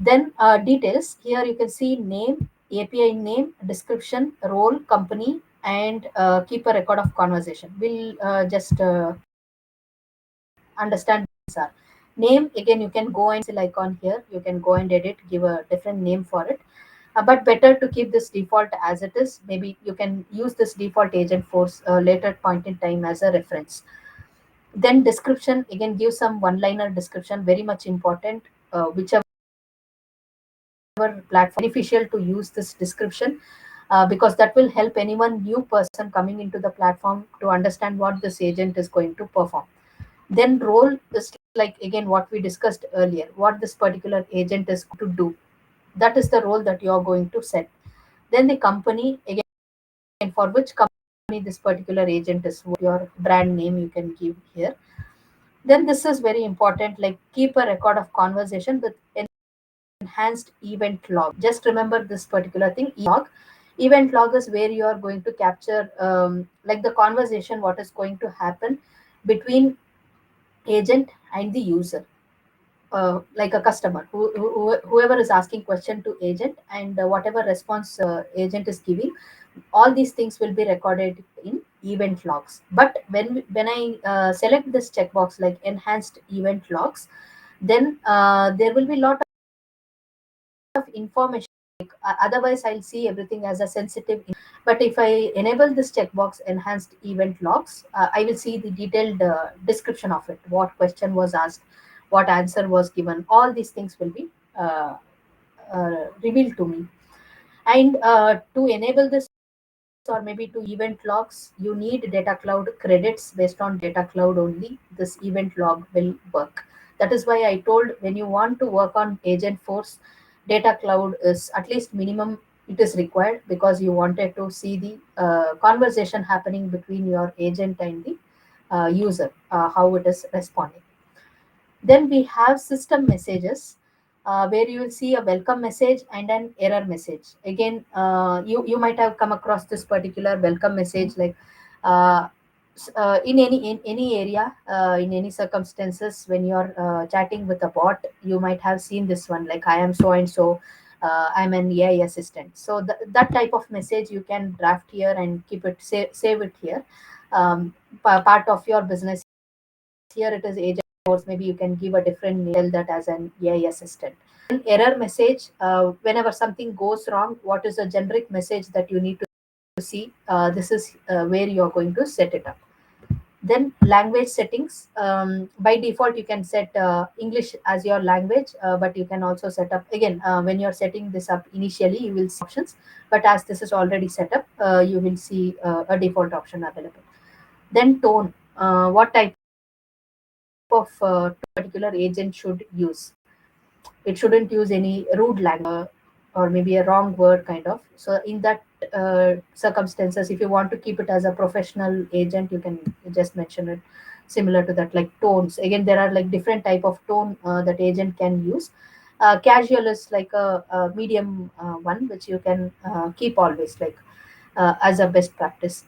Then details. Here you can see name, API name, description, role, company, and keep a record of conversation. We'll just understand these are. Name, again, you can go and see icon here. You can go and edit, give a different name for it. But better to keep this default as it is. Maybe you can use this default agent force later point in time as a reference. Then description, again, give some one-liner description, very much important. Whichever platform beneficial to use this description, because that will help anyone new person coming into the platform to understand what this agent is going to perform. Then role is like, again, what we discussed earlier, what this particular agent is to do. That is the role that you are going to set. Then the company, again, for which company this particular agent is, what your brand name you can give here. Then this is very important, like keep a record of conversation with enhanced event log. Just remember this particular thing, log. Event log is where you are going to capture like the conversation, what is going to happen between agent and the user, like a customer, whoever is asking question to agent, and whatever response agent is giving, all these things will be recorded in event logs. But when I select this checkbox like enhanced event logs, then there will be lot of information. Otherwise, I'll see everything as a sensitive. But if I enable this checkbox, enhanced event logs, I will see the detailed description of it. What question was asked, what answer was given. All these things will be revealed to me. And to enable this, or maybe to event logs, you need data cloud credits. Based on data cloud only, this event log will work. That is why I told, when you want to work on agent force, data cloud is at least minimum, it is required, because you wanted to see the conversation happening between your agent and the user, how it is responding. Then we have system messages, where you will see a welcome message and an error message. Again, you might have come across this particular welcome message, like uh, in any area, in any circumstances, when you're chatting with a bot, you might have seen this one, like, I am so and so, I'm an AI assistant. So that type of message you can draft here and keep it, save it here. Part of your business, here it is agent force, maybe you can give a different name, tell that as an AI assistant. An error message, whenever something goes wrong, what is the generic message that you need to see? This is where you're going to set it up. Then language settings, by default you can set English as your language, but you can also set up again, when you're setting this up initially you will see options, but as this is already set up, you will see a default option available. Then tone, what type of particular agent should use. It shouldn't use any rude language, or maybe a wrong word kind of. So in that circumstances, if you want to keep it as a professional agent, you can just mention it similar to that. Like tones, again there are like different type of tone that agent can use. Casual is like a medium one, which you can keep always, like, as a best practice.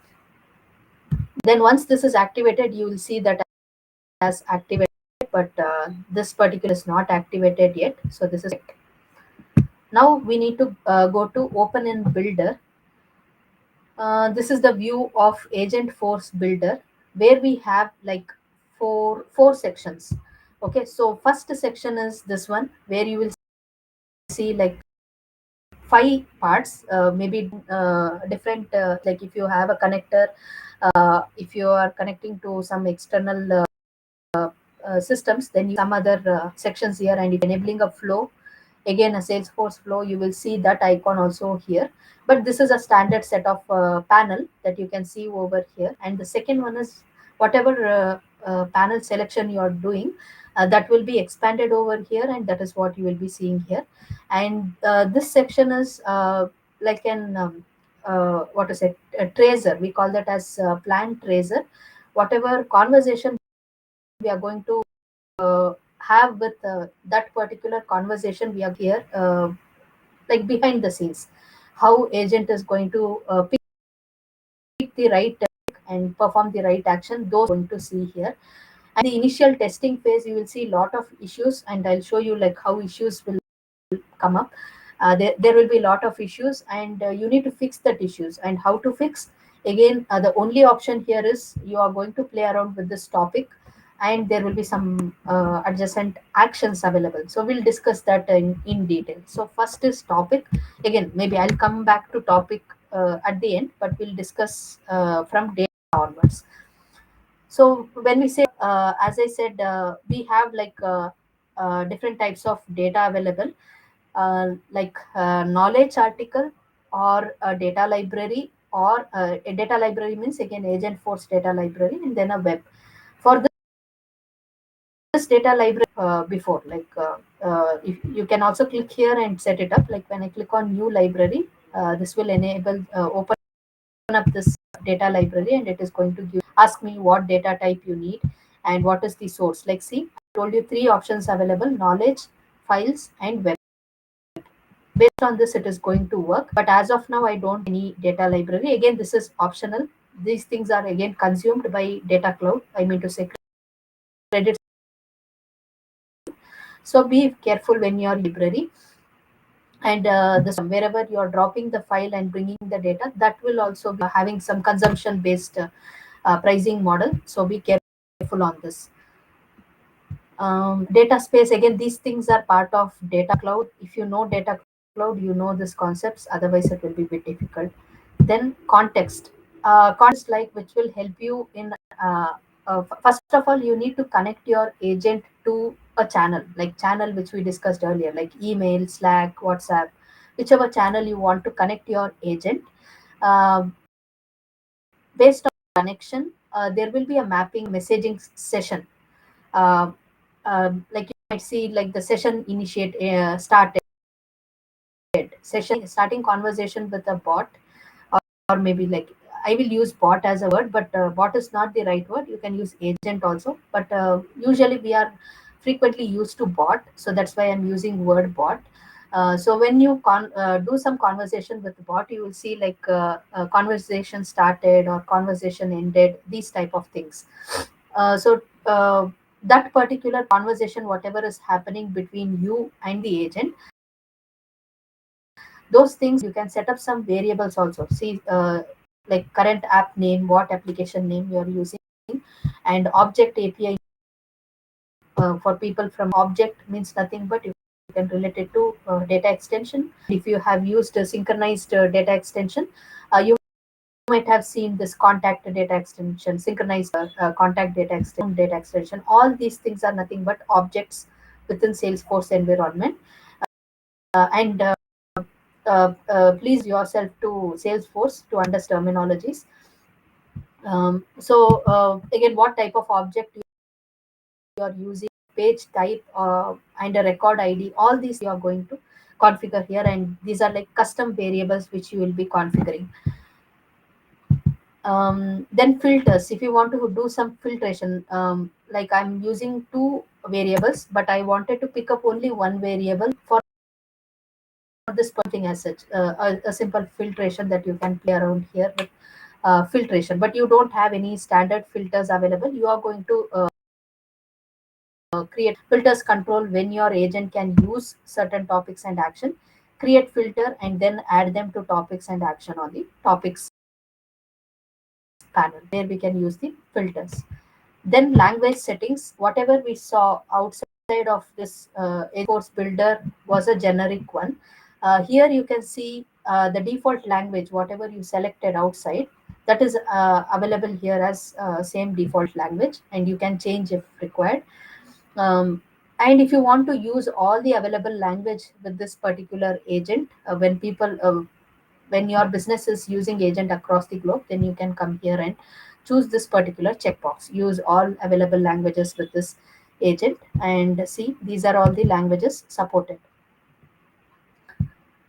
Then once this is activated, you will see that as activated, but this particular is not activated yet, so this is. Now we need to go to open in builder. This is the view of agent force builder, where we have like four sections. Okay, so first section is this one, where you will see like five parts, maybe different, like if you have a connector, if you are connecting to some external systems, then you some other sections here, and if enabling a flow, again a Salesforce flow, you will see that icon also here. But this is a standard set of panel that you can see over here. And the second one is whatever panel selection you are doing, that will be expanded over here, and that is what you will be seeing here. And this section is like an what is it, a tracer, we call that as plan tracer. Whatever conversation we are going to have with that particular conversation, we are here, like behind the scenes, how agent is going to pick the right and perform the right action, those going to see here. And the initial testing phase, you will see lot of issues, and I'll show you like how issues will come up. There will be a lot of issues, and you need to fix that issues. And how to fix, again, the only option here is you are going to play around with this topic, and there will be some adjacent actions available. So we'll discuss that in detail. So first is topic. Again, maybe I'll come back to topic at the end, but we'll discuss from data onwards. So when we say, as I said, we have like different types of data available, like knowledge article, or a data library, or a data library means again agent force data library, and then a web. For this data library, before, like, if you can also click here and set it up. Like when I click on new library, this will enable open up this data library, and it is going to ask me what data type you need and what is the source. Like, see, I told you three options available: knowledge, files, and web. Based on this, it is going to work, but as of now I don't any data library. Again, this is optional. These things are again consumed by data cloud, I mean to say credit. So be careful when you're library. And this, wherever you're dropping the file and bringing the data, that will also be having some consumption based pricing model. So be careful on this. Data space, again, these things are part of data cloud. If you know data cloud, you know these concepts, otherwise it will be a bit difficult. Then context, context, like, which will help you in first of all, you need to connect your agent to a channel, like channel which we discussed earlier, like email, Slack, WhatsApp, whichever channel you want to connect your agent. Uh, based on connection, there will be a mapping messaging session. uh, like you might see, like the session initiate started, session starting conversation with a bot, or maybe, like, I will use bot as a word, but bot is not the right word. You can use agent also, but usually we are frequently used to bot, so that's why I'm using word bot. So when you do some conversation with the bot, you will see like conversation started or conversation ended, these type of things. So that particular conversation, whatever is happening between you and the agent, those things you can set up some variables also. See, like current app name, what application name you are using, and object API. For people from object means nothing but you can relate it to data extension. If you have used a synchronized data extension, you might have seen this contact data extension, synchronized contact data extension. All these things are nothing but objects within Salesforce environment. And please yourself to Salesforce to understand terminologies. So again, what type of object you are using, page type, and a record ID, all these you are going to configure here, and these are like custom variables which you will be configuring. Then filters, if you want to do some filtration, like I'm using two variables but I wanted to pick up only one variable for this thing as such, a simple filtration that you can play around here with filtration, but you don't have any standard filters available. You are going to create filters control when your agent can use certain topics and action, create filter and then add them to topics and action on the topics panel where we can use the filters. Then language settings, whatever we saw outside of this course builder was a generic one. Here you can see the default language, whatever you selected outside, that is available here as same default language, and you can change if required. And if you want to use all the available language with this particular agent, when your business is using agent across the globe, then you can come here and choose this particular checkbox, use all available languages with this agent, and see these are all the languages supported.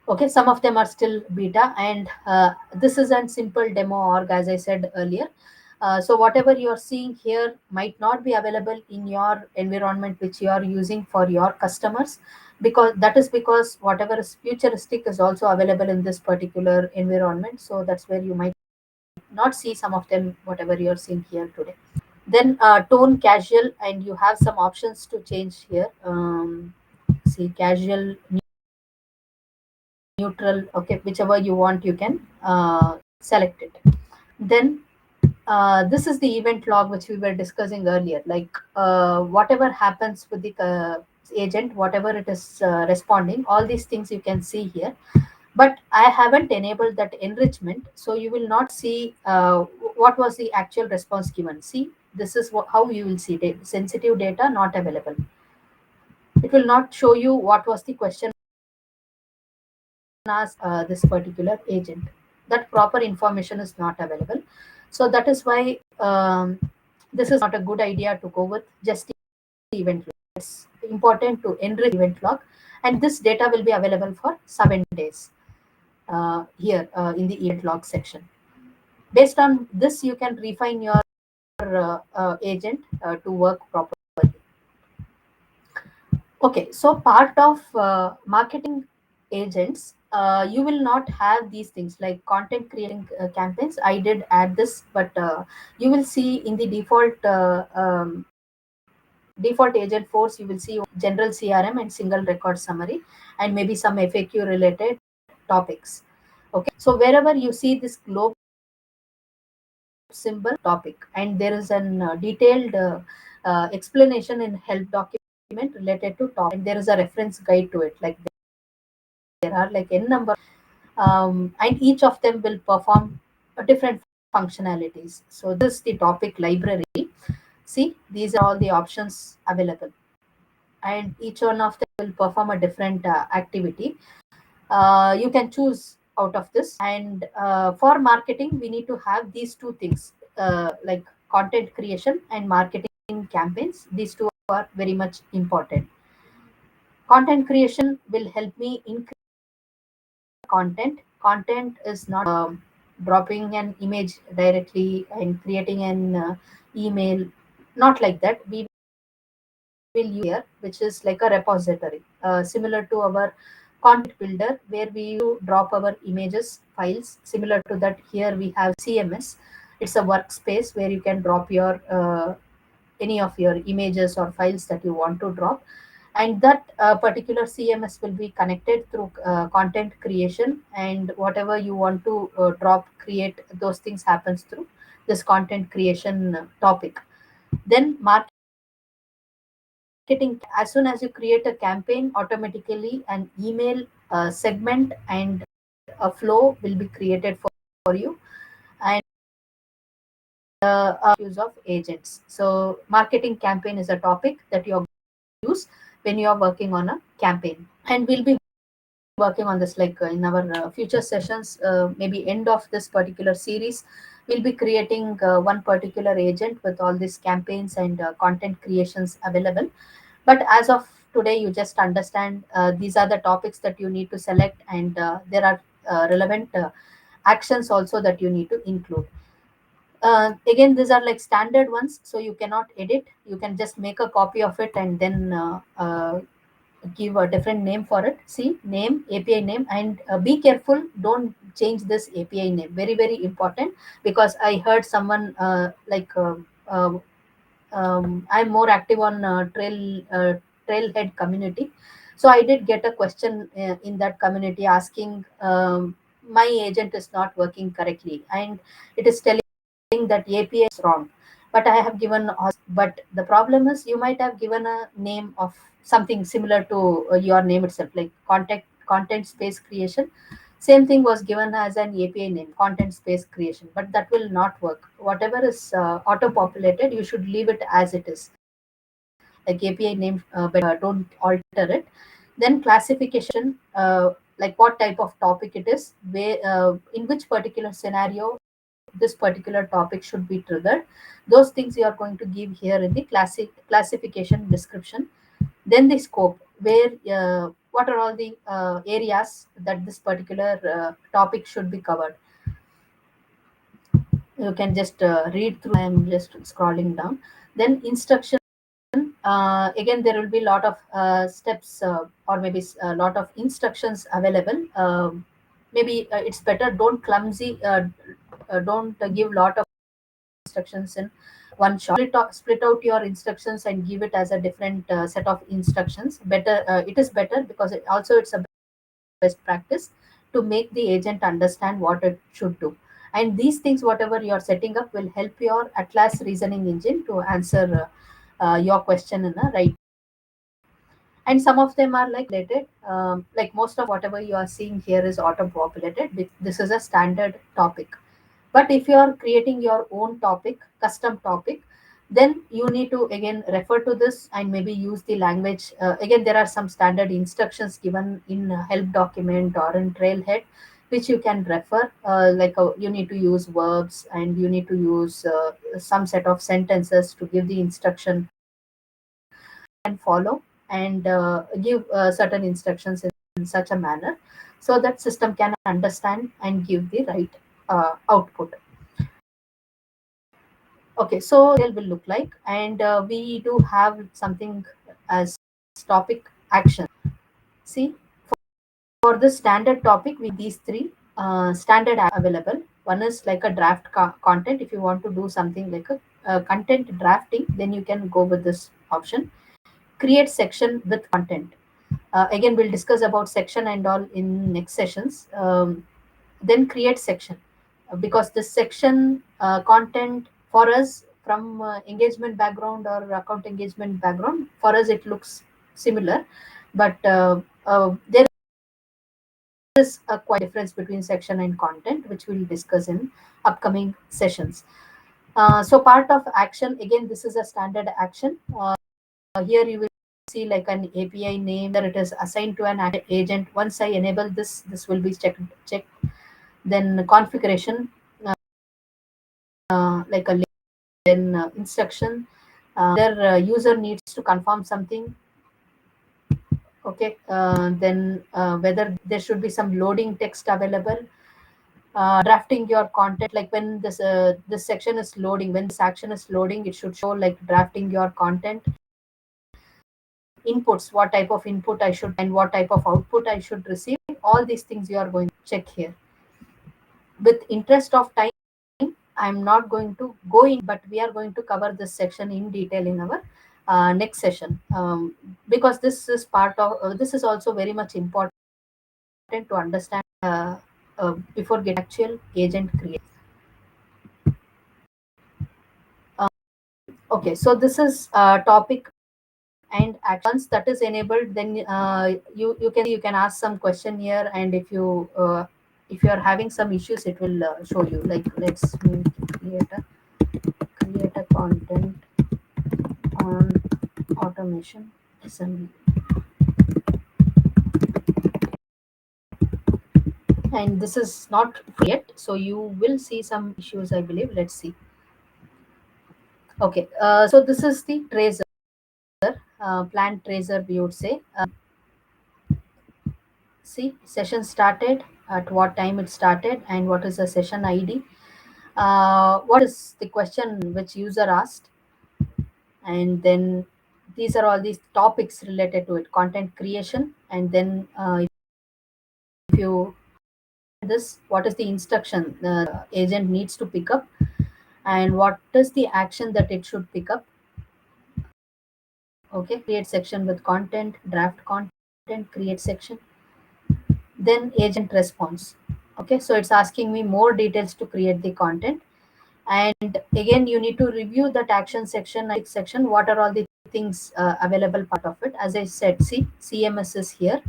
Okay, some of them are still beta, and this is a simple demo org, as I said earlier. So whatever you are seeing here might not be available in your environment which you are using for your customers, because that is because whatever is futuristic is also available in this particular environment. So that's where you might not see some of them, whatever you are seeing here today. Then tone casual, and you have some options to change here. See, casual, neutral, okay, whichever you want, you can select it. Then this is the event log which we were discussing earlier, like whatever happens with the agent, whatever it is responding, all these things you can see here. But I haven't enabled that enrichment, so you will not see what was the actual response given. See, this is how you will see sensitive data not available. It will not show you what was the question asked this particular agent. That proper information is not available. So that is why this is not a good idea to go with just the event log. It's important to enrich event log, and this data will be available for 7 days here in the event log section. Based on this, you can refine your agent to work properly. Okay, so part of marketing agents, you will not have these things like content creating campaigns. I did add this, but you will see in the default agent force, you will see general CRM and single record summary, and maybe some FAQ related topics. Okay, so wherever you see this globe symbol topic, and there is an detailed explanation in help document related to topic, and there is a reference guide to it. Like there are like n number, and each of them will perform a different functionalities. So this is the topic library. See, these are all the options available, and each one of them will perform a different activity. You can choose out of this, and for marketing we need to have these two things, like content creation and marketing campaigns. These two are very much important. Content creation will help me increase content is not dropping an image directly and creating an email, not like that. We will use here, which is like a repository, similar to our content builder, where we drop our images files. Similar to that, here we have CMS. It's a workspace where you can drop your any of your images or files that you want to drop, and that particular CMS will be connected through content creation, and whatever you want to drop, create, those things happens through this content creation topic. Then marketing, as soon as you create a campaign, automatically an email segment and a flow will be created for you, and use of agents. So marketing campaign is a topic that you're use when you are working on a campaign, and we'll be working on this like in our future sessions. Maybe end of this particular series, we'll be creating one particular agent with all these campaigns and content creations available. But as of today, you just understand these are the topics that you need to select, and there are relevant actions also that you need to include. Again, these are like standard ones, so you cannot edit. You can just make a copy of it and then give a different name for it. See, name, API name, and be careful, don't change this API name. Very, very important, because I heard someone I'm more active on Trailhead community. So I did get a question in that community asking, my agent is not working correctly, and it is telling that API is wrong. But I have given, but the problem is you might have given a name of something similar to your name itself, like content space creation. Same thing was given as an API name, content space creation, but that will not work. Whatever is auto populated, you should leave it as it is, like API name, but don't alter it. Then classification, like what type of topic it is, where in which particular scenario this particular topic should be triggered. Those things you are going to give here in the classification description. Then the scope, where what are all the areas that this particular topic should be covered. You can just read through. I am just scrolling down. Then instruction. Again, there will be a lot of steps, or maybe a lot of instructions available. Maybe it's better, don't clumsy, don't give lot of instructions in one shot. Split out your instructions and give it as a different set of instructions. Better, it is better, because it's a best practice to make the agent understand what it should do. And these things, whatever you are setting up, will help your Atlas reasoning engine to answer your question in a right. And some of them are like related, like most of whatever you are seeing here is auto populated. This is a standard topic. But if you are creating your own topic, custom topic, then you need to again refer to this and maybe use the language. Again, there are some standard instructions given in a help document or in Trailhead, which you can refer. You need to use verbs, and you need to use some set of sentences to give the instruction and follow, and give certain instructions in such a manner, so that system can understand and give the right output. Okay, so it will look like, and we do have something as topic action. See, for this standard topic, we these three standard available. One is like a draft content. If you want to do something like a content drafting, then you can go with this option. Create section with content. Again, we'll discuss about section and all in next sessions. Then create section, because this section content for us, from engagement background or account engagement background, for us it looks similar, but there is a quite difference between section and content, which we'll discuss in upcoming sessions. So part of action, again, this is a standard action. Here you will see like an API name that it is assigned to an agent. Once I enable this, this will be checked. Then configuration, like a link, then instruction. Their user needs to confirm something. Okay, then whether there should be some loading text available. Drafting your content, like when this section is loading, when this action is loading, it should show like drafting your content. inputs, what type of input I should and what type of output I should receive. All these things you are going to check here. With interest of time, I'm not going to go in, but we are going to cover this section in detail in our next session, because this is also very much important to understand before getting actual agent create. Okay, so this is topic and actions that is enabled. Then you can ask some question here, and if you are having some issues, it will show you. Like create a create a content on automation assembly, and this is not free yet, so you will see some issues, I believe. Let's see. Okay, so this is the tracer, plant tracer, we would say. See, session started, at what time it started, and what is the session ID. What is the question which user asked, and then these are all these topics related to it, content creation, and then if you this, what is the instruction the agent needs to pick up, and what is the action that it should pick up. Okay, create section with content, draft content, create section, then agent response. Okay, so it's asking me more details to create the content. And again, you need to review that action section, what are all the things available part of it. As I said, see, CMS is here.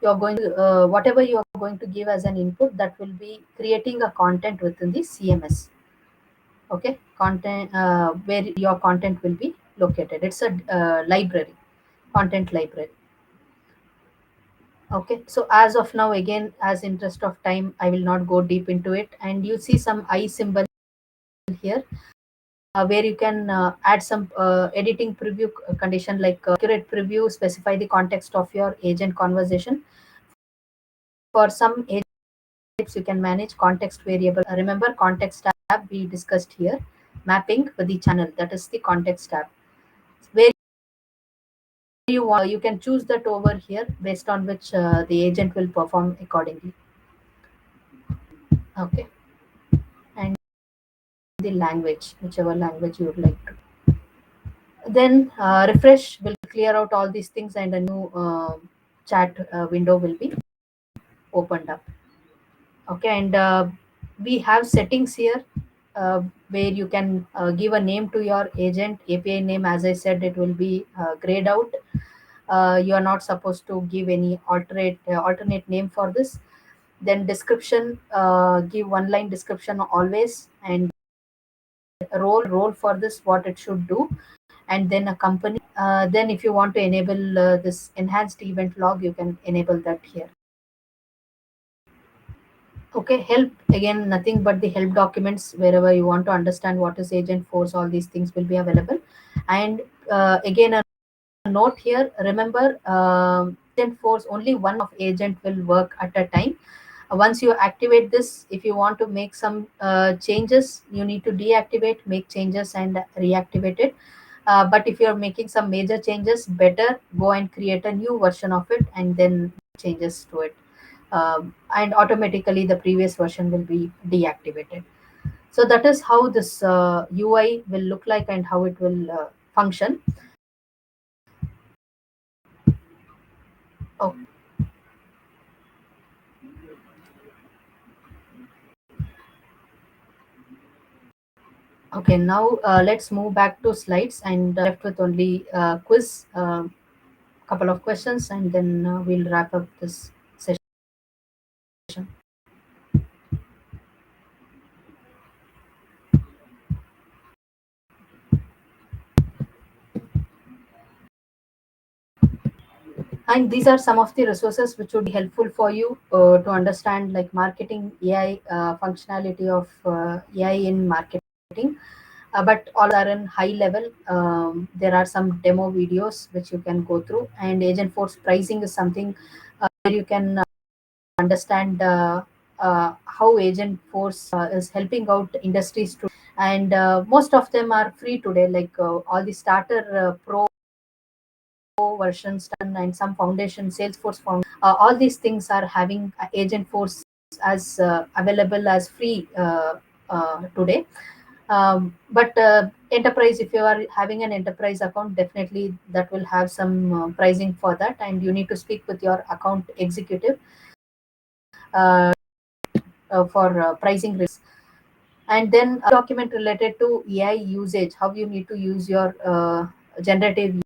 You're going to whatever you are going to give as an input, that will be creating a content within the CMS. Okay, content, where your content will be located. It's a library, content library. Okay, so as of now, again, as interest of time, I will not go deep into it. And you see some I symbol here, where you can add some editing preview condition, like accurate preview, specify the context of your agent conversation. For some agents, you can manage context variable. Remember, context tab we discussed here, mapping with the channel, that is the context tab, where you can choose that over here, based on which the agent will perform accordingly. Okay, and the language, whichever language you would like to. Then refresh will clear out all these things, and a new chat window will be opened up. Okay, and we have settings here, where you can give a name to your agent API name. As I said, it will be grayed out. You are not supposed to give any alternate name for this. Then description, give one line description always, and role for this, what it should do, and then a company. Then if you want to enable this enhanced event log, you can enable that here. Okay, help, again, nothing but the help documents. Wherever you want to understand what is agent force, all these things will be available. And again, a note here, remember, agent force, only one of agent will work at a time. Once you activate this, if you want to make some changes, you need to deactivate, make changes, and reactivate it. But if you're making some major changes, better go and create a new version of it, and then changes to it. And automatically the previous version will be deactivated. So that is how this UI will look like, and how it will function. Oh, okay, now let's move back to slides, and left with only quiz, couple of questions, and then we'll wrap up this session. And these are some of the resources which would be helpful for you to understand, like marketing AI, functionality of AI in marketing. But all are in high level. There are some demo videos which you can go through, and agent force pricing is something where you can understand how agent force is helping out industries to. And most of them are free today, like all the starter pro versions done and some foundation, Salesforce foundation. All these things are having Agent Force as available as free today. But enterprise, if you are having an enterprise account, definitely that will have some pricing for that, and you need to speak with your account executive uh, for pricing risks. And then a document related to AI usage, how you need to use your generative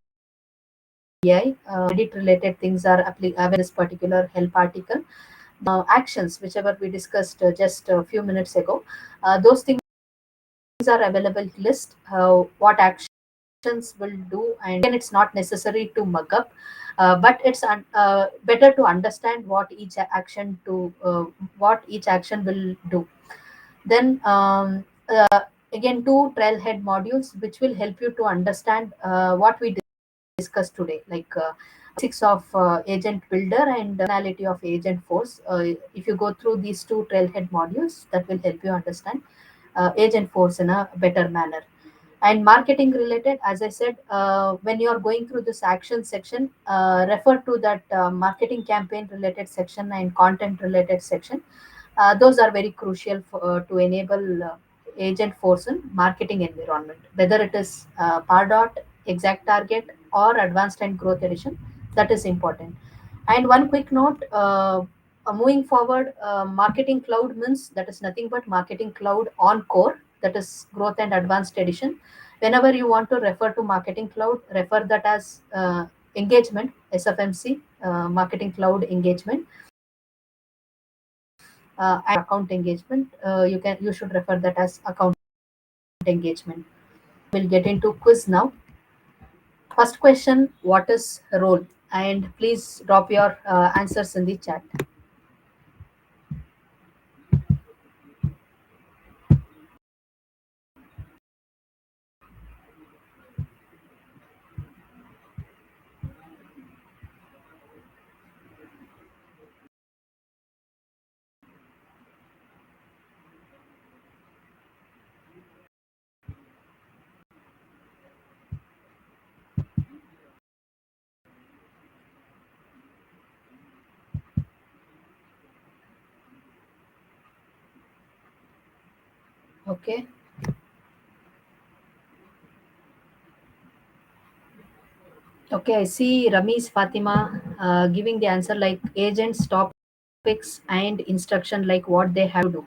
AI. Edit related things are this particular help article. Actions, whichever we discussed just a few minutes ago, those things are available list, what actions will do, and again, it's not necessary to mug up, but it's better to understand what each action will do. Then again, two trailhead modules which will help you to understand what we discussed today, like basics of agent builder and functionality of agent force. If you go through these two trailhead modules, that will help you understand agent force in a better manner. And marketing related, as I said, when you are going through this action section, refer to that marketing campaign related section and content related section. Those are very crucial to enable agent force in marketing environment, whether it is Pardot, Exact Target, or Advanced and Growth Edition. That is important. And one quick note, moving forward, Marketing Cloud means that is nothing but Marketing Cloud on core, that is Growth and Advanced Edition. Whenever you want to refer to Marketing Cloud, refer that as engagement, SFMC, Marketing Cloud engagement, and account engagement. You should refer that as account engagement. We'll get into quiz now. First question: what is role? And please drop your answers in the chat. Okay. Okay, I see Ramesh Fatima giving the answer like agents, topics, and instruction like what they have to do.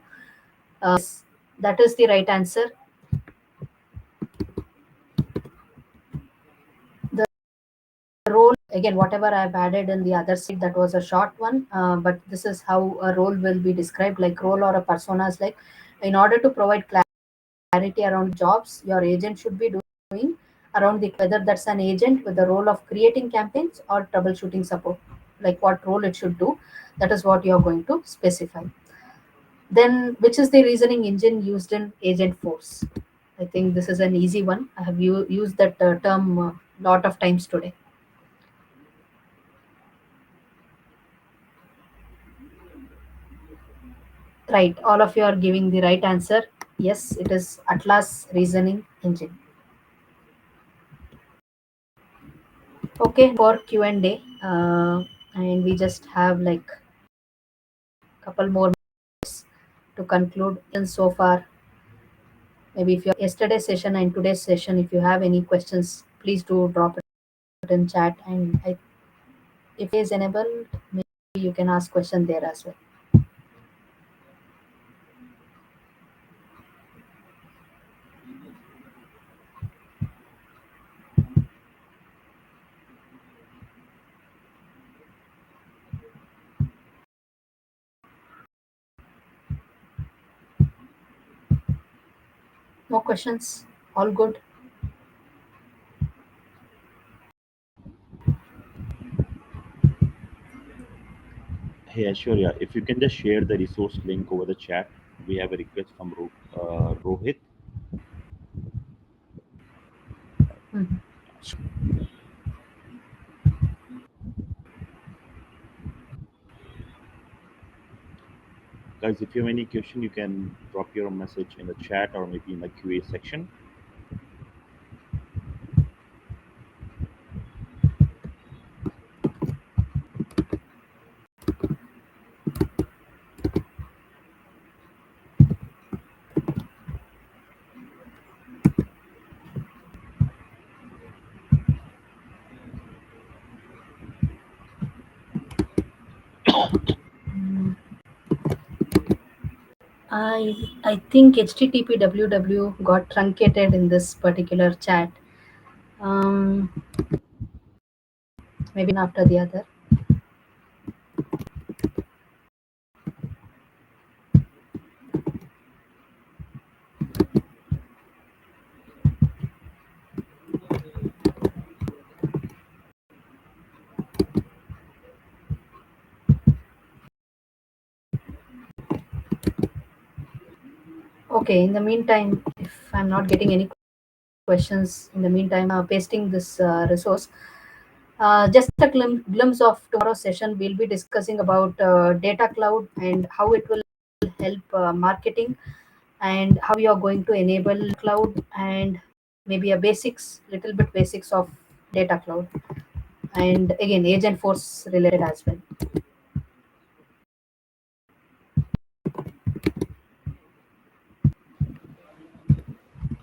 Yes, that is the right answer. The role, again, whatever I've added in the other side, that was a short one, but this is how a role will be described, like role or a persona is like, in order to provide clarity around jobs your agent should be doing around the, whether that's an agent with the role of creating campaigns or troubleshooting support, like what role it should do, that is what you're going to specify. Then which is the reasoning engine used in agent force? I think this is an easy one. I have used that term a lot of times today. Right, all of you are giving the right answer. Yes, it is Atlas reasoning engine. Okay, for Q&A, and we just have like couple more minutes to conclude. And so far, maybe if you yesterday's session and today's session, if you have any questions, please do drop it in chat. And if it is enabled, maybe you can ask question there as well. No questions. All good. Hey Aishwarya, if you can just share the resource link over the chat. We have a request from Rohit. Mhm. Guys, if you have any question, you can drop your message in the chat or maybe in the QA section. Mm, I think HTTP www got truncated in this particular chat. Maybe one after the other. Okay, in the meantime, if I'm not getting any questions, in the meantime, pasting this resource. Just a glimpse of tomorrow's session. We'll be discussing about data cloud and how it will help marketing, and how you are going to enable cloud, and maybe a basics, little bit basics of data cloud, and again agent force related as well.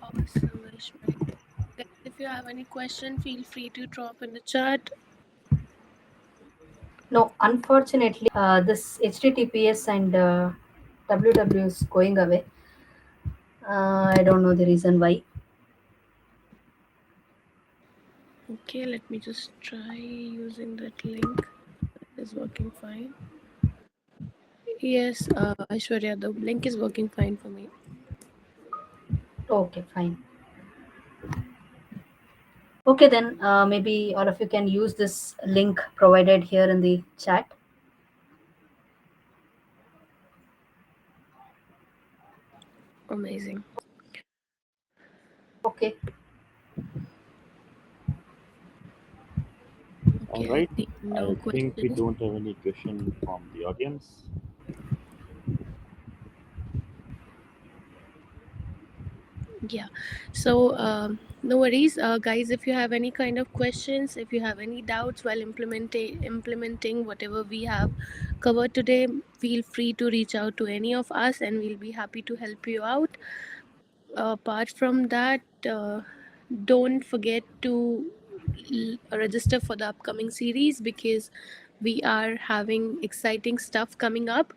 Awesome, Aishwarya. Guys, if you have any question, feel free to drop in the chat. No, unfortunately, this HTTPS and www is going away. I don't know the reason why. Okay, let me just try using that link. It is working fine. Yes, Aishwarya, the link is working fine for me. Okay, fine. Okay, then maybe all of you can use this link provided here in the chat. Amazing. Okay, All Okay, I right. see no I think we questions. don't have any question from the audience. Yeah. So, no worries, guys. If you have any kind of questions, if you have any doubts while implementing whatever we have covered today, feel free to reach out to any of us, and we'll be happy to help you out. Apart from that, don't forget to register for the upcoming series, because we are having exciting stuff coming up.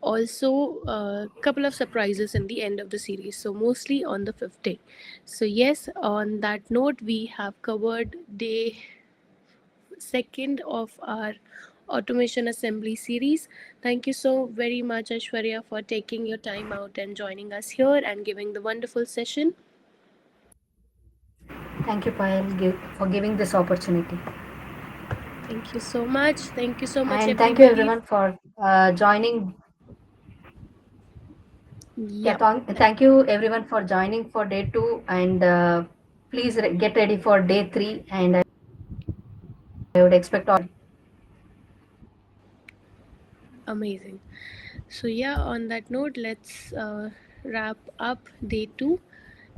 Also, a couple of surprises in the end of the series, so mostly on the fifth day. So yes, on that note, we have covered day second of our automation assembly series. Thank you so very much, Aishwarya, for taking your time out and joining us here and giving the wonderful session. thank you, Payal, for giving this opportunity, Thank you so much. Thank you so much, and thank you everybody. everyone for joining. Yep, Thank you everyone for joining for day two, and please get ready for day three. And I would expect all. amazing. So yeah, on that note, let's wrap up day two.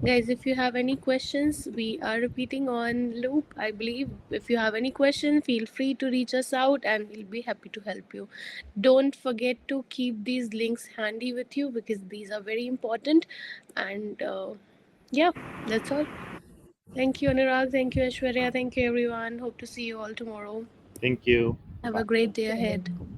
Guys, if you have any questions, we are repeating on loop, I believe. If you have any question, feel free to reach us out and we'll be happy to help you. Don't forget to keep these links handy with you, because these are very important. And yeah, that's all. Thank you, Anurag. Thank you, Ashwarya. Thank you, everyone. Hope to see you all tomorrow. Thank you. Have Bye. a great day Thank you, ahead. everyone.